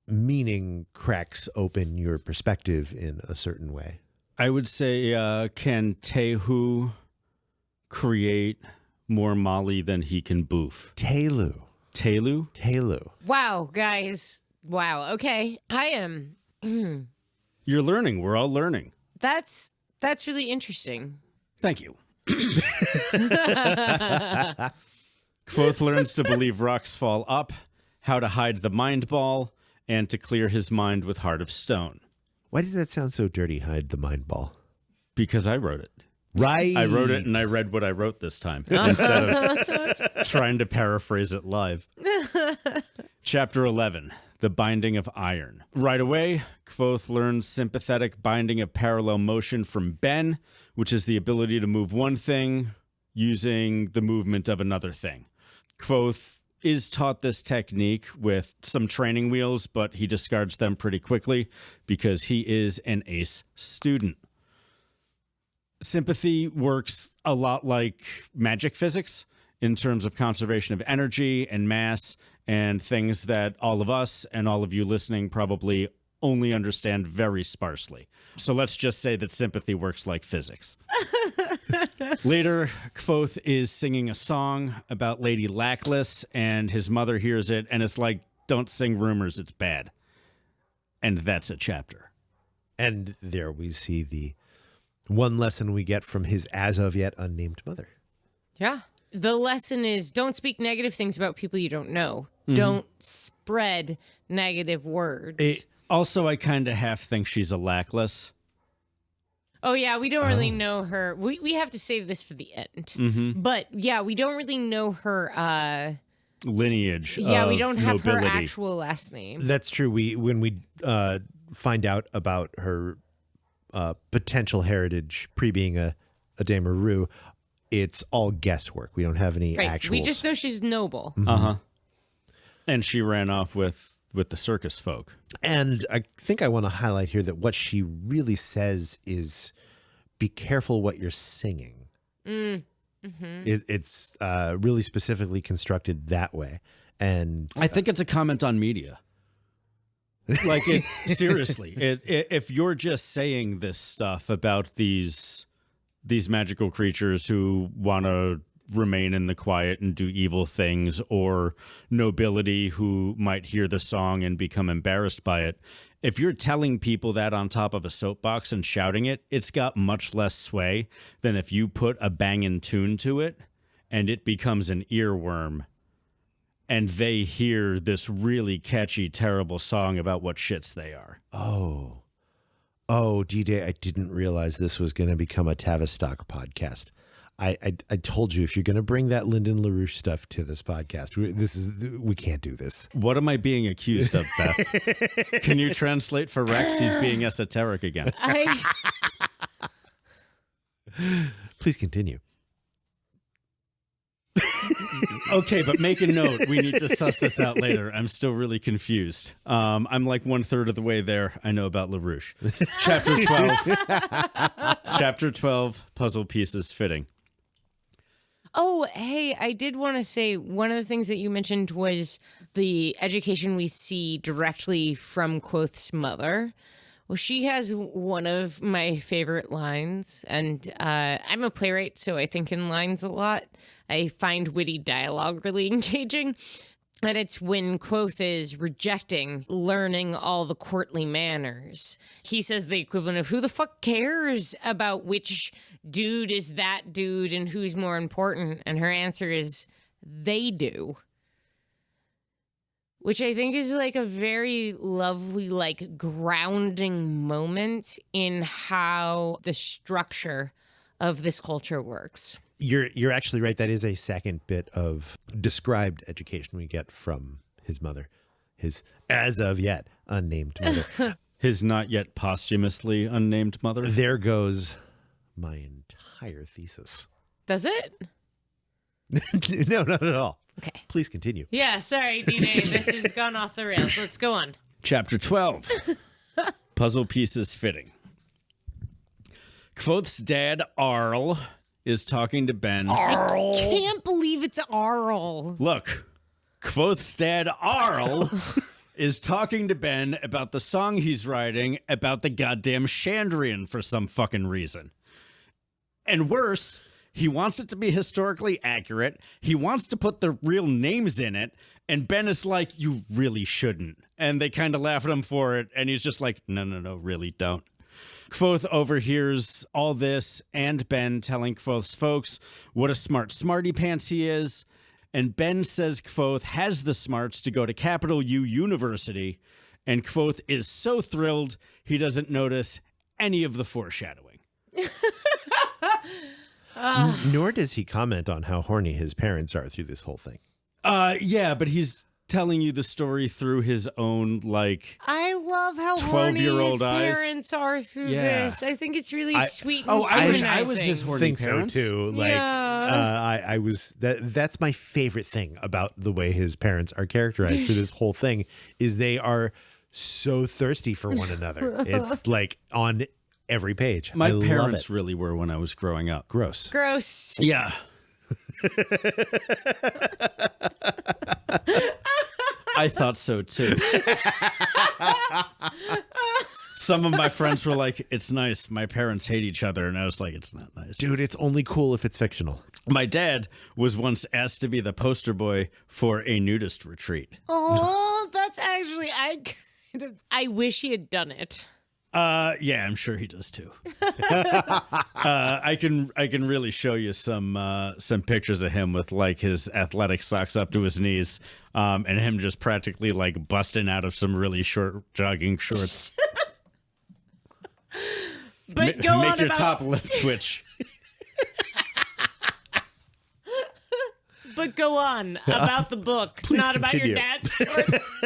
meaning cracks open your perspective in a certain way. I would say, can Tehu create more Molly than he can boof? Telu. Telu? Wow, guys. Wow. Okay. I am. You're learning. We're all learning. That's really interesting. Thank you. Kvothe learns to believe rocks fall up, how to hide the mind ball, and to clear his mind with Heart of Stone. Why does that sound so dirty, hide the mind ball? Because I wrote it. Right. I wrote it and I read what I wrote this time instead of trying to paraphrase it live. Chapter 11, The Binding of Iron. Right away, Kvothe learns sympathetic binding of parallel motion from Ben, which is the ability to move one thing using the movement of another thing. Kvothe is taught this technique with some training wheels, but he discards them pretty quickly because he is an ace student. Sympathy works a lot like magic physics in terms of conservation of energy and mass and things that all of us and all of you listening probably only understand very sparsely. So let's just say that sympathy works like physics. Later, Kvothe is singing a song about Lady Lackless, and his mother hears it, and it's like, don't sing rumors, it's bad. And that's a chapter. And there we see the one lesson we get from his as of yet unnamed mother. Yeah. The lesson is, don't speak negative things about people you don't know. Mm-hmm. Don't spread negative words. Also, I kind of half think she's a Lackless. Oh, yeah, we don't really know her. We have to save this for the end. Mm-hmm. But, yeah, we don't really know her lineage. Yeah, we don't have nobility. her actual last name. That's true. When we find out about her potential heritage pre-being a Daemaru, it's all guesswork. We don't have any actuals. We just know she's noble. Mm-hmm. Uh-huh. And she ran off with the circus folk. And I think I want to highlight here that what she really says is, be careful what you're singing. Mm-hmm. It's really specifically constructed that way. And I think it's a comment on media. Like, seriously, if you're just saying this stuff about these magical creatures who want to remain in the quiet and do evil things, or nobility who might hear the song and become embarrassed by it, if you're telling people that on top of a soapbox and shouting it, it's got much less sway than if you put a banging tune to it and it becomes an earworm. And they hear this really catchy, terrible song about what shits they are. Oh, D-Day, I didn't realize this was going to become a Tavistock podcast. I told you, if you're going to bring that Lyndon LaRouche stuff to this podcast, we can't do this. What am I being accused of, Beth? Can you translate for Rex? He's being esoteric again. Please continue. Okay, but make a note. We need to suss this out later. I'm still really confused. I'm like 1/3 of the way there. I know about LaRouche. Chapter 12. Chapter 12, puzzle pieces fitting. Oh, hey, I did want to say one of the things that you mentioned was the education we see directly from Quoth's mother. Well, she has one of my favorite lines, and I'm a playwright, so I think in lines a lot. I find witty dialogue really engaging. And it's when Quoth is rejecting learning all the courtly manners. He says the equivalent of, who the fuck cares about which dude is that dude and who's more important? And her answer is, they do. Which I think is like a very lovely, like, grounding moment in how the structure of this culture works. You're actually right. That is a second bit of described education we get from his mother, his as of yet unnamed mother. His not yet posthumously unnamed mother. There goes my entire thesis. Does it? No, not at all. Okay. Please continue. Yeah, sorry, D-Day. This has gone off the rails. Let's go on. Chapter 12. Puzzle pieces fitting. Quoth's dad, Arl, is talking to Ben. I can't believe it's Arl. Look, Quoth's dad, Arl, is talking to Ben about the song he's writing about the goddamn Chandrian for some fucking reason. And worse, he wants it to be historically accurate. He wants to put the real names in it. And Ben is like, you really shouldn't. And they kind of laugh at him for it. And he's just like, no, really don't. Quoth overhears all this and Ben telling Quoth's folks what a smart smarty pants he is. And Ben says Quoth has the smarts to go to Capital U University. And Quoth is so thrilled he doesn't notice any of the foreshadowing. Nor does he comment on how horny his parents are through this whole thing. Yeah, but he's telling you the story through his own, like, I love how horny 12-year-old his eyes. parents are through Yeah. this. I think it's really sweet and I wish I humanizing. was his horny Think parents. so too. Like, Yeah. I was. That's my favorite thing about the way his parents are characterized through this whole thing is they are so thirsty for one another. It's like on every page. My I love parents it. really were when I was growing up. Gross. Gross. Yeah. I thought so too. Some of my friends were like, it's nice. My parents hate each other. And I was like, it's not nice. Dude, it's only cool if it's fictional. My dad was once asked to be the poster boy for a nudist retreat. Oh, that's actually, I wish he had done it. Yeah, I'm sure he does too. I can really show you some pictures of him with like his athletic socks up to his knees, and him just practically like busting out of some really short jogging shorts. But go Make on your about, top lip twitch. But go on about the book, Please not continue. about your dad's shorts.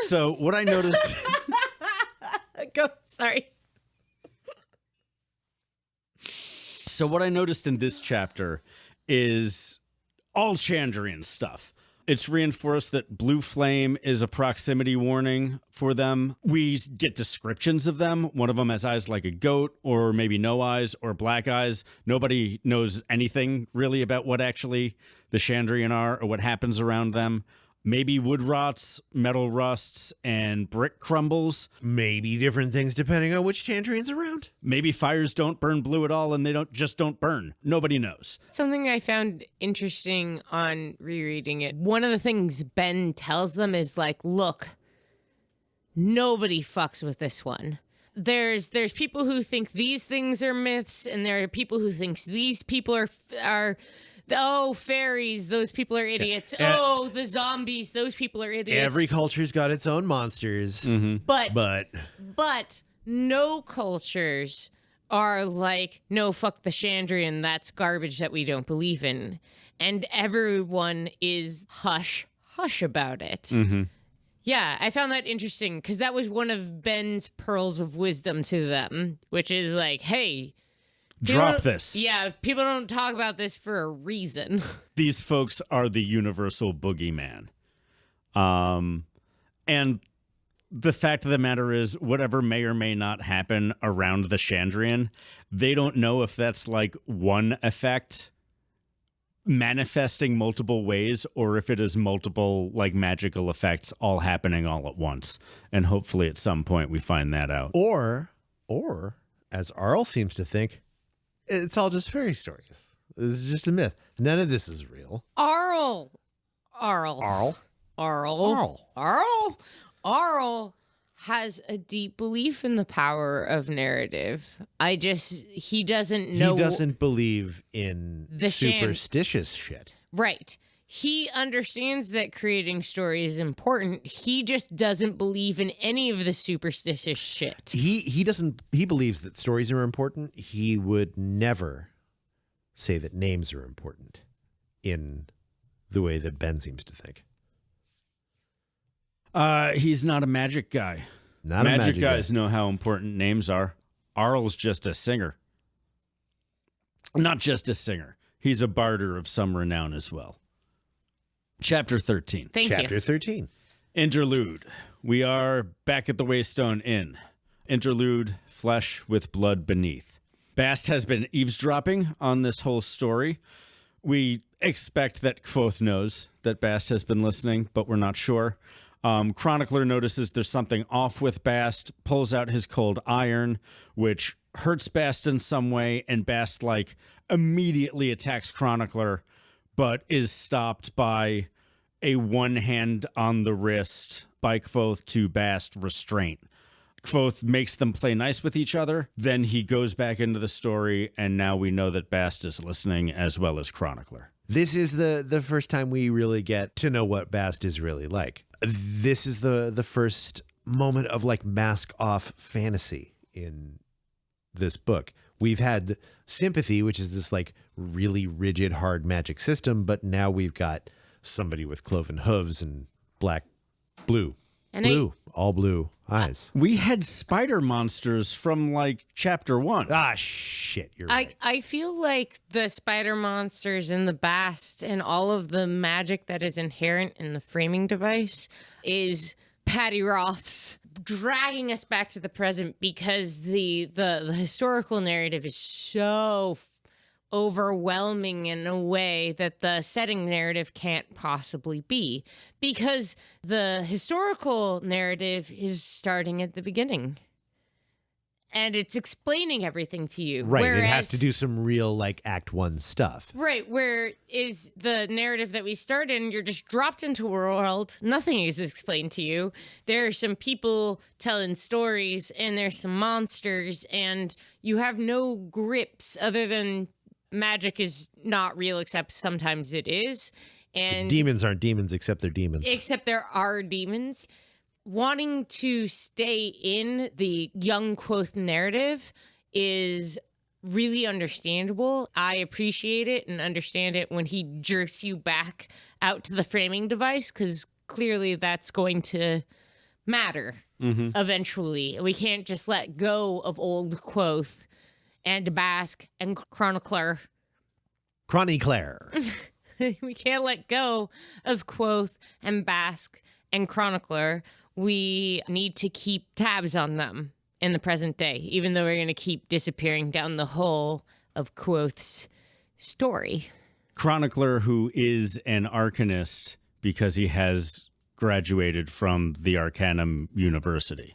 So what I noticed. Go, sorry. So what I noticed in this chapter is all Chandrian stuff. It's reinforced that blue flame is a proximity warning for them. We get descriptions of them. One of them has eyes like a goat, or maybe no eyes, or black eyes. Nobody knows anything really about what actually the Chandrian are or what happens around them. Maybe wood rots, metal rusts, and brick crumbles. Maybe different things depending on which Chandrian's around. Maybe fires don't burn blue at all and they don't burn. Nobody knows. Something I found interesting on rereading it. One of the things Ben tells them is like, look, nobody fucks with this one. There's people who think these things are myths, and there are people who think these people are oh, fairies, those people are idiots. Oh, the zombies, those people are idiots. Every culture's got its own monsters. But no cultures are like, no, fuck the Chandrian, that's garbage that we don't believe in. And everyone is hush about it. Yeah, I found that interesting because that was one of Ben's pearls of wisdom to them, which is like, hey, Drop this. Yeah, people don't talk about this for a reason. These folks are the universal boogeyman. And the fact of the matter is, whatever may or may not happen around the Chandrian, they don't know if that's like one effect manifesting multiple ways or if it is multiple like magical effects all happening all at once. And hopefully at some point we find that out. Or as Arl seems to think, it's all just fairy stories. This is just a myth. None of this is real. Arl has a deep belief in the power of narrative. He doesn't know. He doesn't believe in The superstitious shit. Right. He understands that creating stories is important. He just doesn't believe in any of the superstitious shit. He believes that stories are important. He would never say that names are important in the way that Ben seems to think. He's not a magic guy. Not magic a magic guys guy. know how important names are. Arl's just a singer. Not just a singer. He's a barder of some renown as well. Chapter 13. Thank you. Chapter 13. Interlude. We are back at the Waystone Inn. Interlude, flesh with blood beneath. Bast has been eavesdropping on this whole story. We expect that Kvothe knows that Bast has been listening, but we're not sure. Chronicler notices there's something off with Bast, pulls out his cold iron, which hurts Bast in some way, and Bast like immediately attacks Chronicler, but is stopped by a one hand on the wrist by Kvothe to Bast restraint. Kvothe makes them play nice with each other. Then he goes back into the story, and now we know that Bast is listening as well as Chronicler. This is the first time we really get to know what Bast is really like. This is the first moment of like mask off fantasy in this book. We've had sympathy, which is this like really rigid, hard magic system, but now we've got somebody with cloven hooves and blue eyes. We had spider monsters from like chapter 1. Ah, shit, you're right. I feel like the spider monsters in the Bast and all of the magic that is inherent in the framing device is Patty Roth's dragging us back to the present because the historical narrative is so overwhelming in a way that the setting narrative can't possibly be, because the historical narrative is starting at the beginning and it's explaining everything to you. Right. Whereas, it has to do some real like Act 1 stuff. Right. Where is the narrative that we start in? You're just dropped into a world. Nothing is explained to you. There are some people telling stories and there's some monsters and you have no grips other than magic is not real, except sometimes it is. And demons aren't demons except they're demons. Except there are demons. Wanting to stay in the young Kvothe narrative is really understandable. I appreciate it and understand it when he jerks you back out to the framing device, because clearly that's going to matter eventually. We can't just let go of old Kvothe and Bast and Chronicler. We can't let go of Kvothe and Bast and Chronicler. We need to keep tabs on them in the present day, even though we're going to keep disappearing down the hole of Kvothe's story. Chronicler, who is an arcanist because he has graduated from the Arcanum University.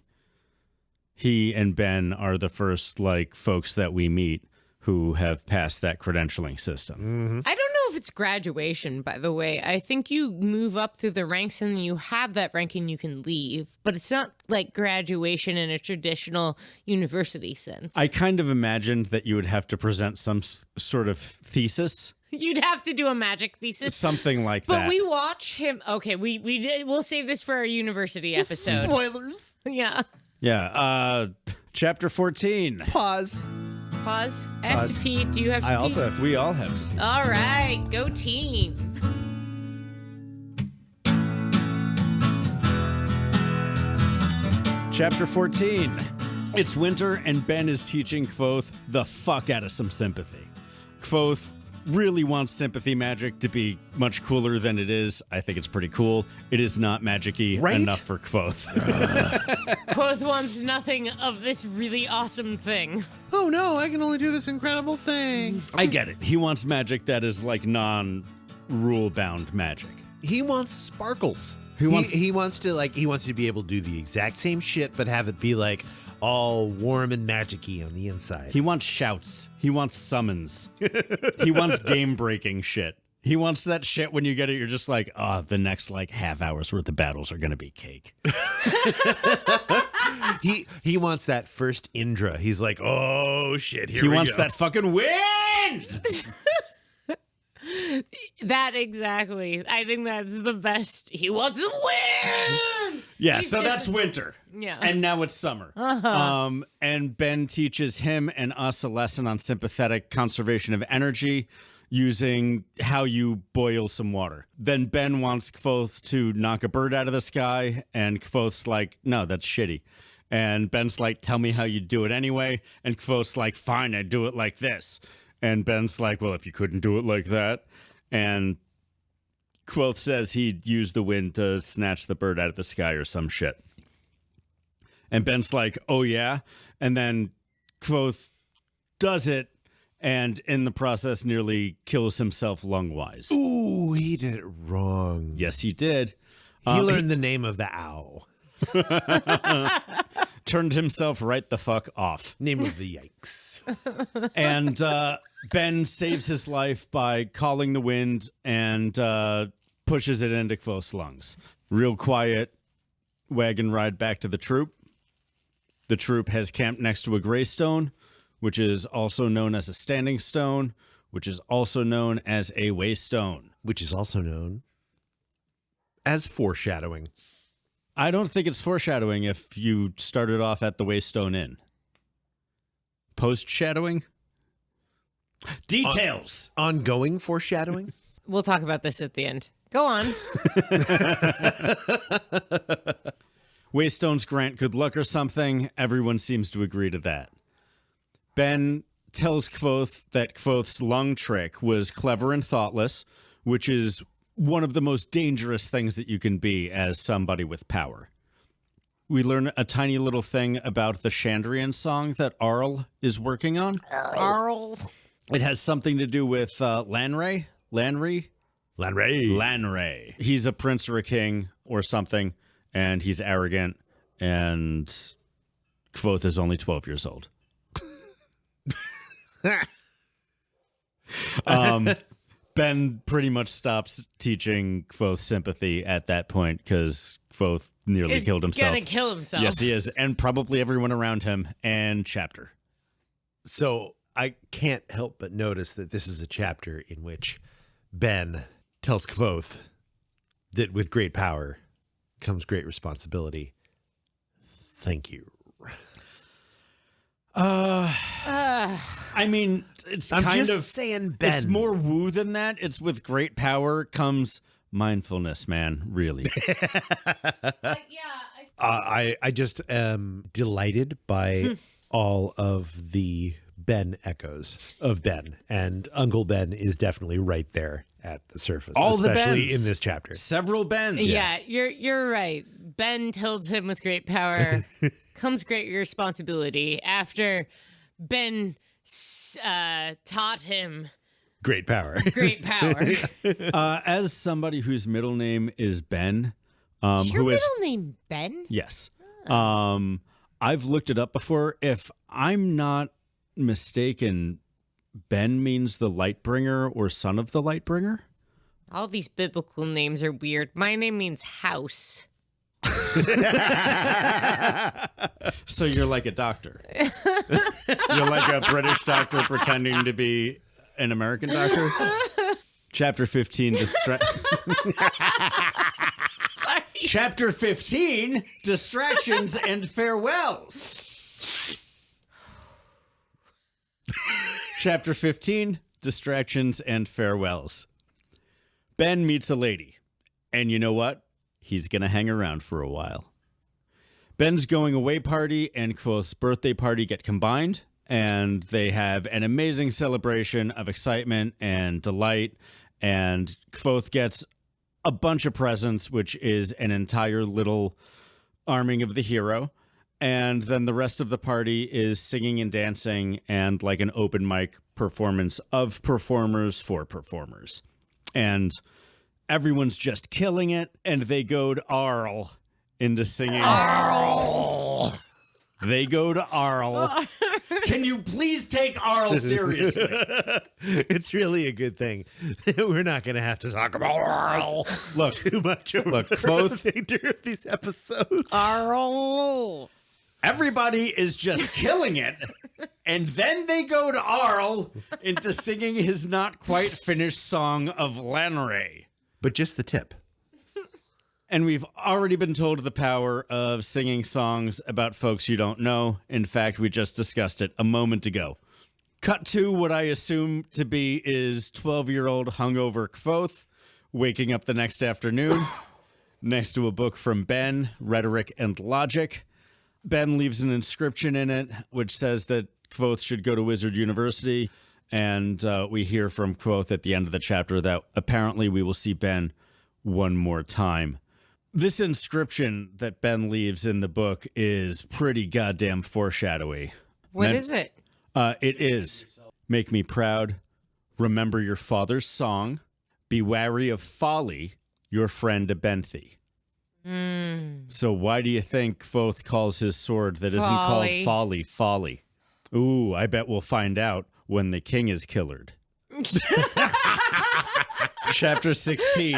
He and Ben are the first like folks that we meet who have passed that credentialing system. I don't know if it's graduation, by the way. I think you move up through the ranks and you have that rank and you can leave. But it's not like graduation in a traditional university sense. I kind of imagined that you would have to present some sort of thesis. You'd have to do a magic thesis. Something like but that. But we watch him. Okay, we'll save this for our university episode. Spoilers. Yeah. Yeah. Chapter 14. Pause. I have to pee. Do you have to pee? I also have to. We all have to pee. All right. Go team. Chapter 14. It's winter, and Ben is teaching Kvothe the fuck out of some sympathy. Kvothe really wants sympathy magic to be much cooler than it is. I think it's pretty cool. It is not magic-y enough for Kvothe. Quoth wants nothing of this really awesome thing. Oh no, I can only do this incredible thing. I get it. He wants magic that is like non-rule-bound magic. He wants sparkles. He wants to be able to do the exact same shit, but have it be like all warm and magic-y on the inside. He wants shouts. He wants summons. He wants game-breaking shit. He wants that shit when you get it, you're just like, oh, the next like half hour's worth of battles are going to be cake. He wants that first Indra. He's like, oh shit, here he we wants go. that fucking wind! That exactly. I think that's the best. He wants the wind! Yeah, He's so just- that's winter. Yeah. And now it's summer. And Ben teaches him and us a lesson on sympathetic conservation of energy using how you boil some water. Then Ben wants Kvothe to knock a bird out of the sky, and Kvothe's like, no, that's shitty. And Ben's like, tell me how you do it anyway. And Kvothe's like, fine, I do it like this. And Ben's like, well, if you couldn't do it like that. And Kvothe says he'd use the wind to snatch the bird out of the sky or some shit. And Ben's like, oh, yeah? And then Kvothe does it, and in the process nearly kills himself lung-wise. Ooh, he did it wrong. Yes, he did. He learned the name of the owl. Turned himself right the fuck off. Name of the yikes. And Ben saves his life by calling the wind and pushes it into Kvothe's lungs. Real quiet wagon ride back to the troop. The troop has camped next to a gray stone, which is also known as a standing stone, which is also known as a waystone. Which is also known as foreshadowing. I don't think it's foreshadowing if you started off at the Waystone Inn. Post-shadowing? Details! Ongoing foreshadowing? We'll talk about this at the end. Go on. Waystones grant good luck or something. Everyone seems to agree to that. Ben tells Kvothe that Kvothe's lung trick was clever and thoughtless, which is one of the most dangerous things that you can be as somebody with power. We learn a tiny little thing about the Chandrian song that Arl is working on. Arl. It has something to do with Lanray? Lanray? Lanray. He's a prince or a king or something, and he's arrogant, and Kvothe is only 12 years old. Ben pretty much stops teaching Kvothe sympathy at that point because Kvothe nearly killed himself. Gonna kill himself. Yes, he is, and probably everyone around him. And chapter. So I can't help but notice that this is a chapter in which Ben tells Kvothe that with great power comes great responsibility. Thank you. I mean, it's I'm kind just of saying, Ben. It's more woo than that. It's with great power comes mindfulness, man. Really. I just am delighted by all of the Ben echoes of Ben, and Uncle Ben is definitely right there at the surface, All the especially Bens. in this chapter. Several bends. Yeah, you're right. Ben tells him with great power comes great responsibility. After Ben taught him Great power. great power. As somebody whose middle name is Ben, Is your who is middle name Ben? yes, I've looked it up before. If I'm not mistaken, Ben means the Lightbringer or son of the Lightbringer. All these biblical names are weird. My name means house. So you're like a doctor. You're like a British doctor pretending to be an American doctor. Chapter 15. Sorry. Chapter 15. Distractions and farewells. Chapter 15. Distractions and farewells. Ben meets a lady. And you know what? He's going to hang around for a while. Ben's going away party and Quoth's birthday party get combined, and they have an amazing celebration of excitement and delight, and Quoth gets a bunch of presents, which is an entire little arming of the hero. And then the rest of the party is singing and dancing and like an open mic performance of performers for performers. And everyone's just killing it. And they go to Arl into singing. Arl! They go to Arl. Can you please take Arl seriously? It's really a good thing. We're not going to have to talk about Arl too much over Quoth during these episodes. Arl. Everybody is just killing it, and then they go to Arl into singing his not quite finished song of Lanray. But just the tip. And we've already been told the power of singing songs about folks you don't know. In fact, we just discussed it a moment ago. Cut to what I assume to be is 12-year-old hungover Quoth waking up the next afternoon next to a book from Ben, Rhetoric and Logic. Ben leaves an inscription in it, which says that Quoth should go to Wizard University. And we hear from Quoth at the end of the chapter that apparently we will see Ben one more time. This inscription that Ben leaves in the book is pretty goddamn foreshadowy. What is it? It is, make me proud, remember your father's song, be wary of folly, your friend Abenthy. So why do you think Quoth calls his sword that isn't called Folly, Folly? Ooh, I bet we'll find out when the king is killered. Chapter 16,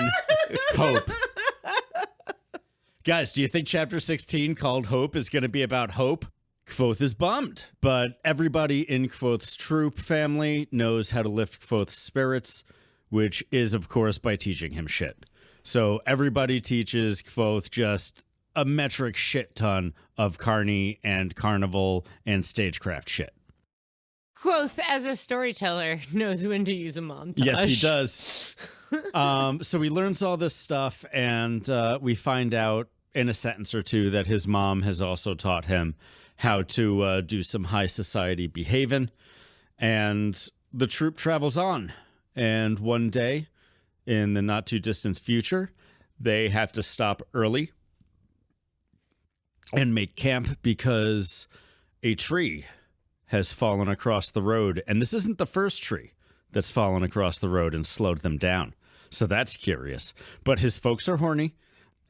Hope. Guys, do you think Chapter 16, called Hope, is going to be about hope? Quoth is bummed, but everybody in Quoth's troop family knows how to lift Quoth's spirits, which is, of course, by teaching him shit. So everybody teaches Quoth just a metric shit ton of carny and carnival and stagecraft shit. Quoth, as a storyteller, knows when to use a montage. Yes, he does. So he learns all this stuff, and we find out in a sentence or two that his mom has also taught him how to do some high society behaving. And the troop travels on. And one day, in the not too distant future, they have to stop early and make camp because a tree has fallen across the road. And this isn't the first tree that's fallen across the road and slowed them down. So that's curious. But his folks are horny,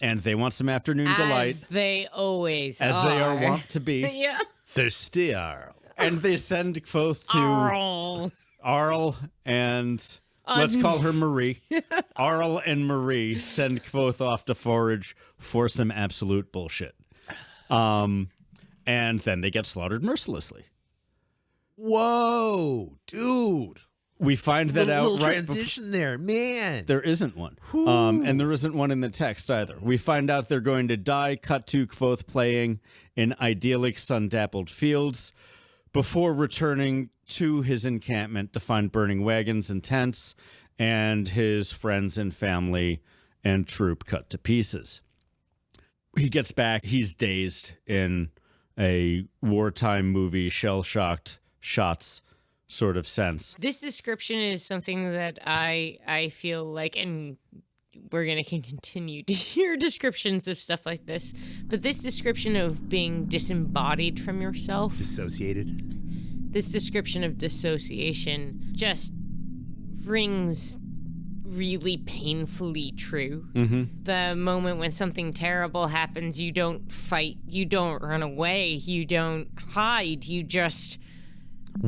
and they want some afternoon delight. As they always as are. They are wont to be. Yeah. Thirsty Arl. And they send Quoth to Arl and... let's call her Marie. Arl and Marie send Quoth off to forage for some absolute bullshit. And then they get slaughtered mercilessly. Whoa, dude. We find that out little right transition there, man. There isn't one. And there isn't one in the text either. We find out they're going to die, cut to Quoth playing in idyllic sun-dappled fields before returning to his encampment to find burning wagons and tents and his friends and family and troop cut to pieces. He gets back. He's dazed in a wartime movie, shell-shocked shots sort of sense. This description is something that I feel like, and we're going to continue to hear descriptions of stuff like this, but this description of being disembodied from yourself, Dissociated. this description of dissociation just rings really painfully true. Mm-hmm. The moment when something terrible happens, you don't fight, you don't run away, you don't hide, you just... I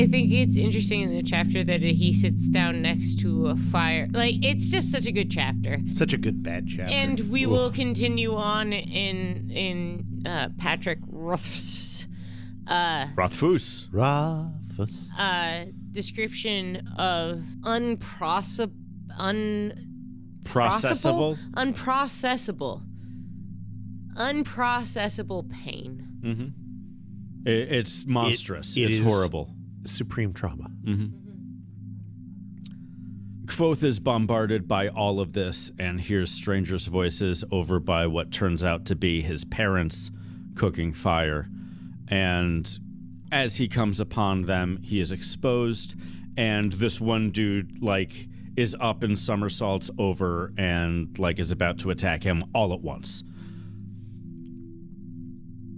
think it's interesting in the chapter that he sits down next to a fire. Like, it's just such a good chapter. Such a good bad chapter. And we will continue on in Patrick Rothfuss' description of unprocessable pain. Mm-hmm. It's monstrous. It it's is horrible. Supreme trauma. Mm-hmm. Kvothe is bombarded by all of this and hears strangers' voices over by what turns out to be his parents cooking fire. And as he comes upon them, he is exposed, and this one dude, like, is up in somersaults over and, like, is about to attack him all at once.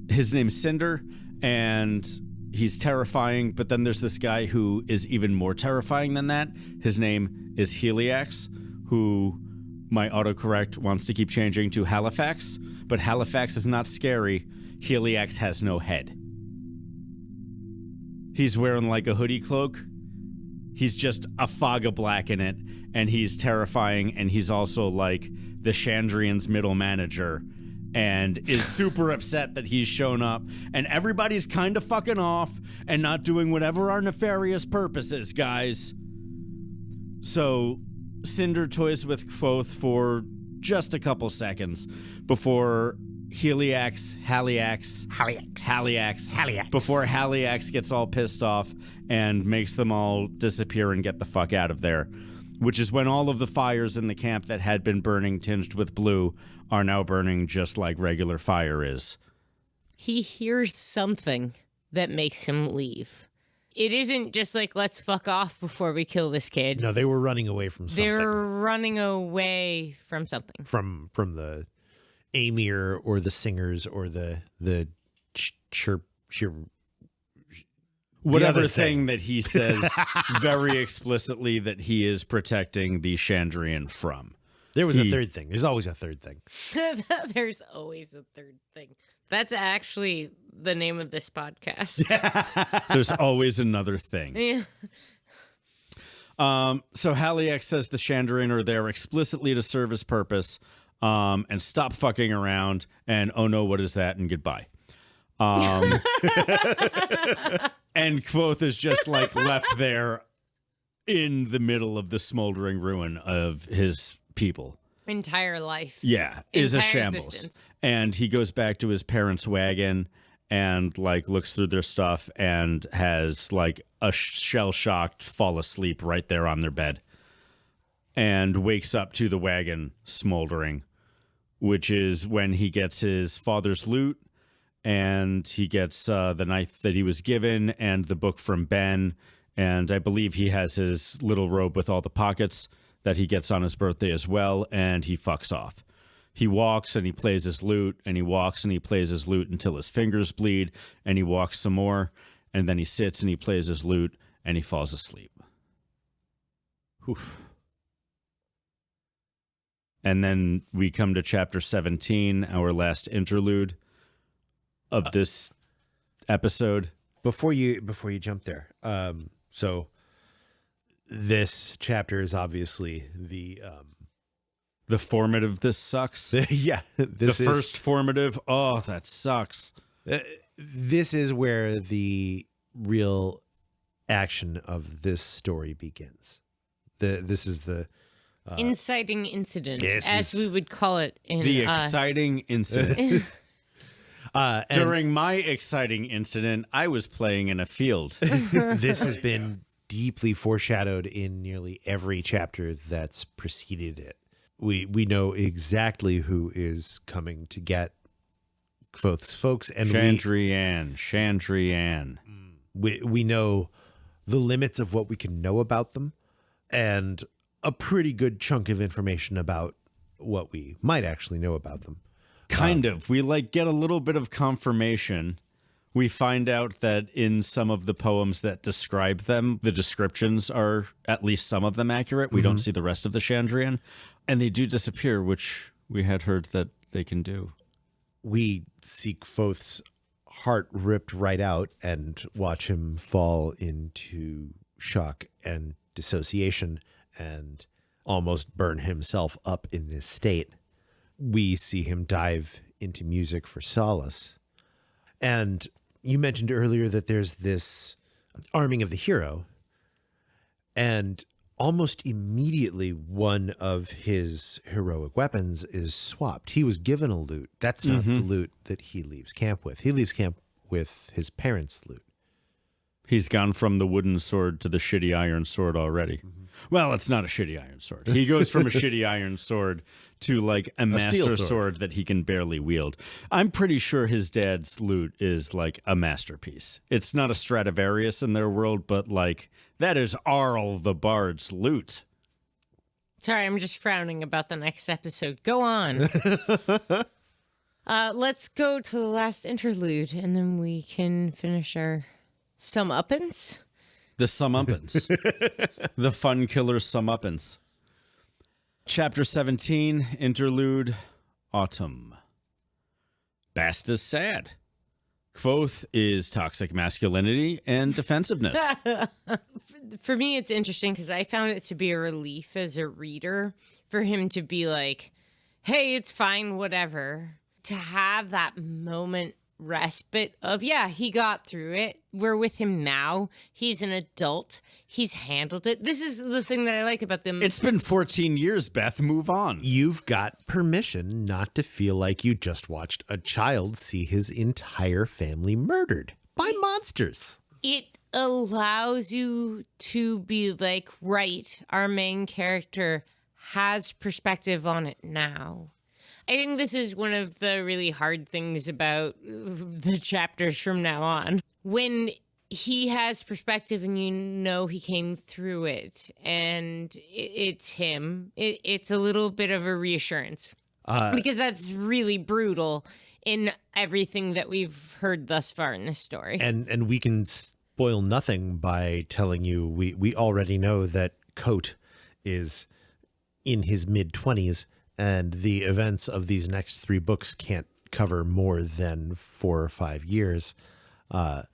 His name's Cinder, and he's terrifying, but then there's this guy who is even more terrifying than that. His name is Heliax, who my autocorrect wants to keep changing to Halifax, but Halifax is not scary. Heliax has no head. He's wearing like a hoodie cloak. He's just a fog of black in it, and he's terrifying, and he's also like the Chandrian's middle manager, and is super upset that he's shown up, and everybody's kind of fucking off and not doing whatever our nefarious purpose is, guys. So Cinder toys with Kvothe for just a couple seconds before Haliax, before Haliax gets all pissed off and makes them all disappear and get the fuck out of there, which is when all of the fires in the camp that had been burning tinged with blue are now burning just like regular fire is. He hears something that makes him leave. It isn't just like, let's fuck off before we kill this kid. No, they were running away from something. They're running away from something. From the Amir or the singers or the chirp whatever thing that he says very explicitly that he is protecting the Chandrian from. There was a third thing. There's always a third thing. There's always a third thing. That's actually the name of this podcast. There's always another thing. Yeah. So Haliax says the Chandrian are there explicitly to serve his purpose, and stop fucking around, and oh no, what is that, and goodbye. And Kvothe is just like left there in the middle of the smoldering ruin of his people. Entire life. Yeah, is a shambles. Existence. And he goes back to his parents' wagon and like looks through their stuff and has like a shell-shocked fall asleep right there on their bed, and wakes up to the wagon smoldering, which is when he gets his father's loot, and he gets the knife that he was given and the book from Ben, and I believe he has his little robe with all the pockets that he gets on his birthday as well, and he fucks off. He walks and he plays his lute, and he walks and he plays his lute until his fingers bleed, and he walks some more, and then he sits and he plays his lute, and he falls asleep. Oof. And then we come to chapter 17, our last interlude of this episode. Before you jump there, so this chapter is obviously the formative. This sucks. Yeah, the first formative. Oh, that sucks. This is where the real action of this story begins. This is the inciting incident, as we would call it in the exciting incident. During my exciting incident, I was playing in a field. This has been deeply foreshadowed in nearly every chapter that's preceded it. We know exactly who is coming to get Kvothe's folks, and Chandrian. We know the limits of what we can know about them, and a pretty good chunk of information about what we might actually know about them. Kind of. We like get a little bit of confirmation. We find out that in some of the poems that describe them, the descriptions are at least some of them accurate. We don't see the rest of the Chandrian, and they do disappear, which we had heard that they can do. We see Kvothe's heart ripped right out and watch him fall into shock and dissociation and almost burn himself up in this state. We see him dive into music for solace. And you mentioned earlier that there's this arming of the hero, and almost immediately one of his heroic weapons is swapped. He was given a lute. That's not the lute that he leaves camp with. He leaves camp with his parents' lute. He's gone from the wooden sword to the shitty iron sword already. Mm-hmm. Well, it's not a shitty iron sword. He goes from a shitty iron sword to like a master sword that he can barely wield. I'm pretty sure his dad's loot is like a masterpiece. It's not a Stradivarius in their world, but like that is Arl the Bard's loot. Sorry, I'm just frowning about the next episode. Go on. Let's go to the last interlude, and then we can finish our sum-uppins. The sum-uppins. The fun killer sum-uppins. Chapter 17, Interlude, Autumn. Bast is sad. Kvothe is toxic masculinity and defensiveness. For me, it's interesting because I found it to be a relief as a reader for him to be like, hey, it's fine, whatever. To have that moment respite of, yeah, he got through it. We're with him now. He's an adult. He's handled it. This is the thing that I like about them. It's been 14 years, Beth. Move on. You've got permission not to feel like you just watched a child see his entire family murdered by monsters. It allows you to be like, right, our main character has perspective on it now. I think this is one of the really hard things about the chapters from now on. When he has perspective and you know he came through it and it's him, it's a little bit of a reassurance. Because that's really brutal in everything that we've heard thus far in this story. And we can spoil nothing by telling you we already know that Kote is in his mid-20s. And the events of these next 3 books can't cover more than 4 or 5 years. All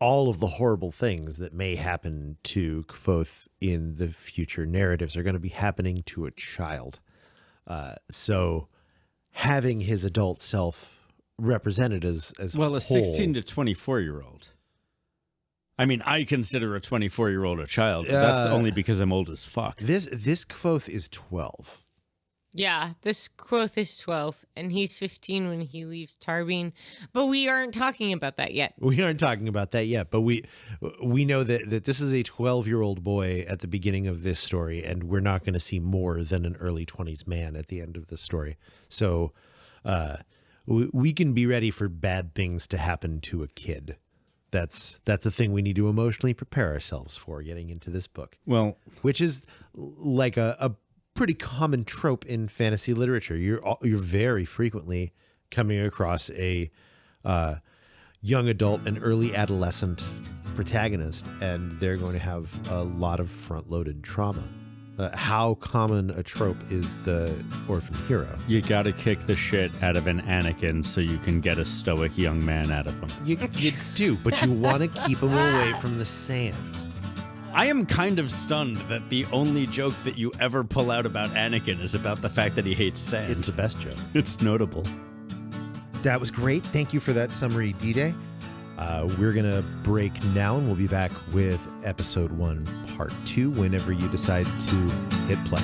of the horrible things that may happen to Kvothe in the future narratives are going to be happening to a child. So having his adult self represented as well, a whole, 16 to 24-year-old. I mean, I consider a 24-year-old a child, but that's only because I'm old as fuck. This Kvothe is 12. Yeah, this Kvothe is 12, and he's 15 when he leaves Tarbeen. But we aren't talking about that yet. We aren't talking about that yet, but we know that this is a 12-year-old boy at the beginning of this story, and we're not going to see more than an early 20s man at the end of the story. So we can be ready for bad things to happen to a kid. That's a thing we need to emotionally prepare ourselves for getting into this book. Well, which is like a pretty common trope in fantasy literature. You're very frequently coming across a young adult and early adolescent protagonist, and they're going to have a lot of front-loaded trauma. How common a trope is the orphan hero? You got to kick the shit out of an Anakin so you can get a stoic young man out of him. You do, but you want to keep him away from the sand. I am kind of stunned that the only joke that you ever pull out about Anakin is about the fact that he hates sand. It's the best joke. It's notable. That was great. Thank you for that summary, D-Day. We're going to break now, and we'll be back with episode 1, part 2, whenever you decide to hit play.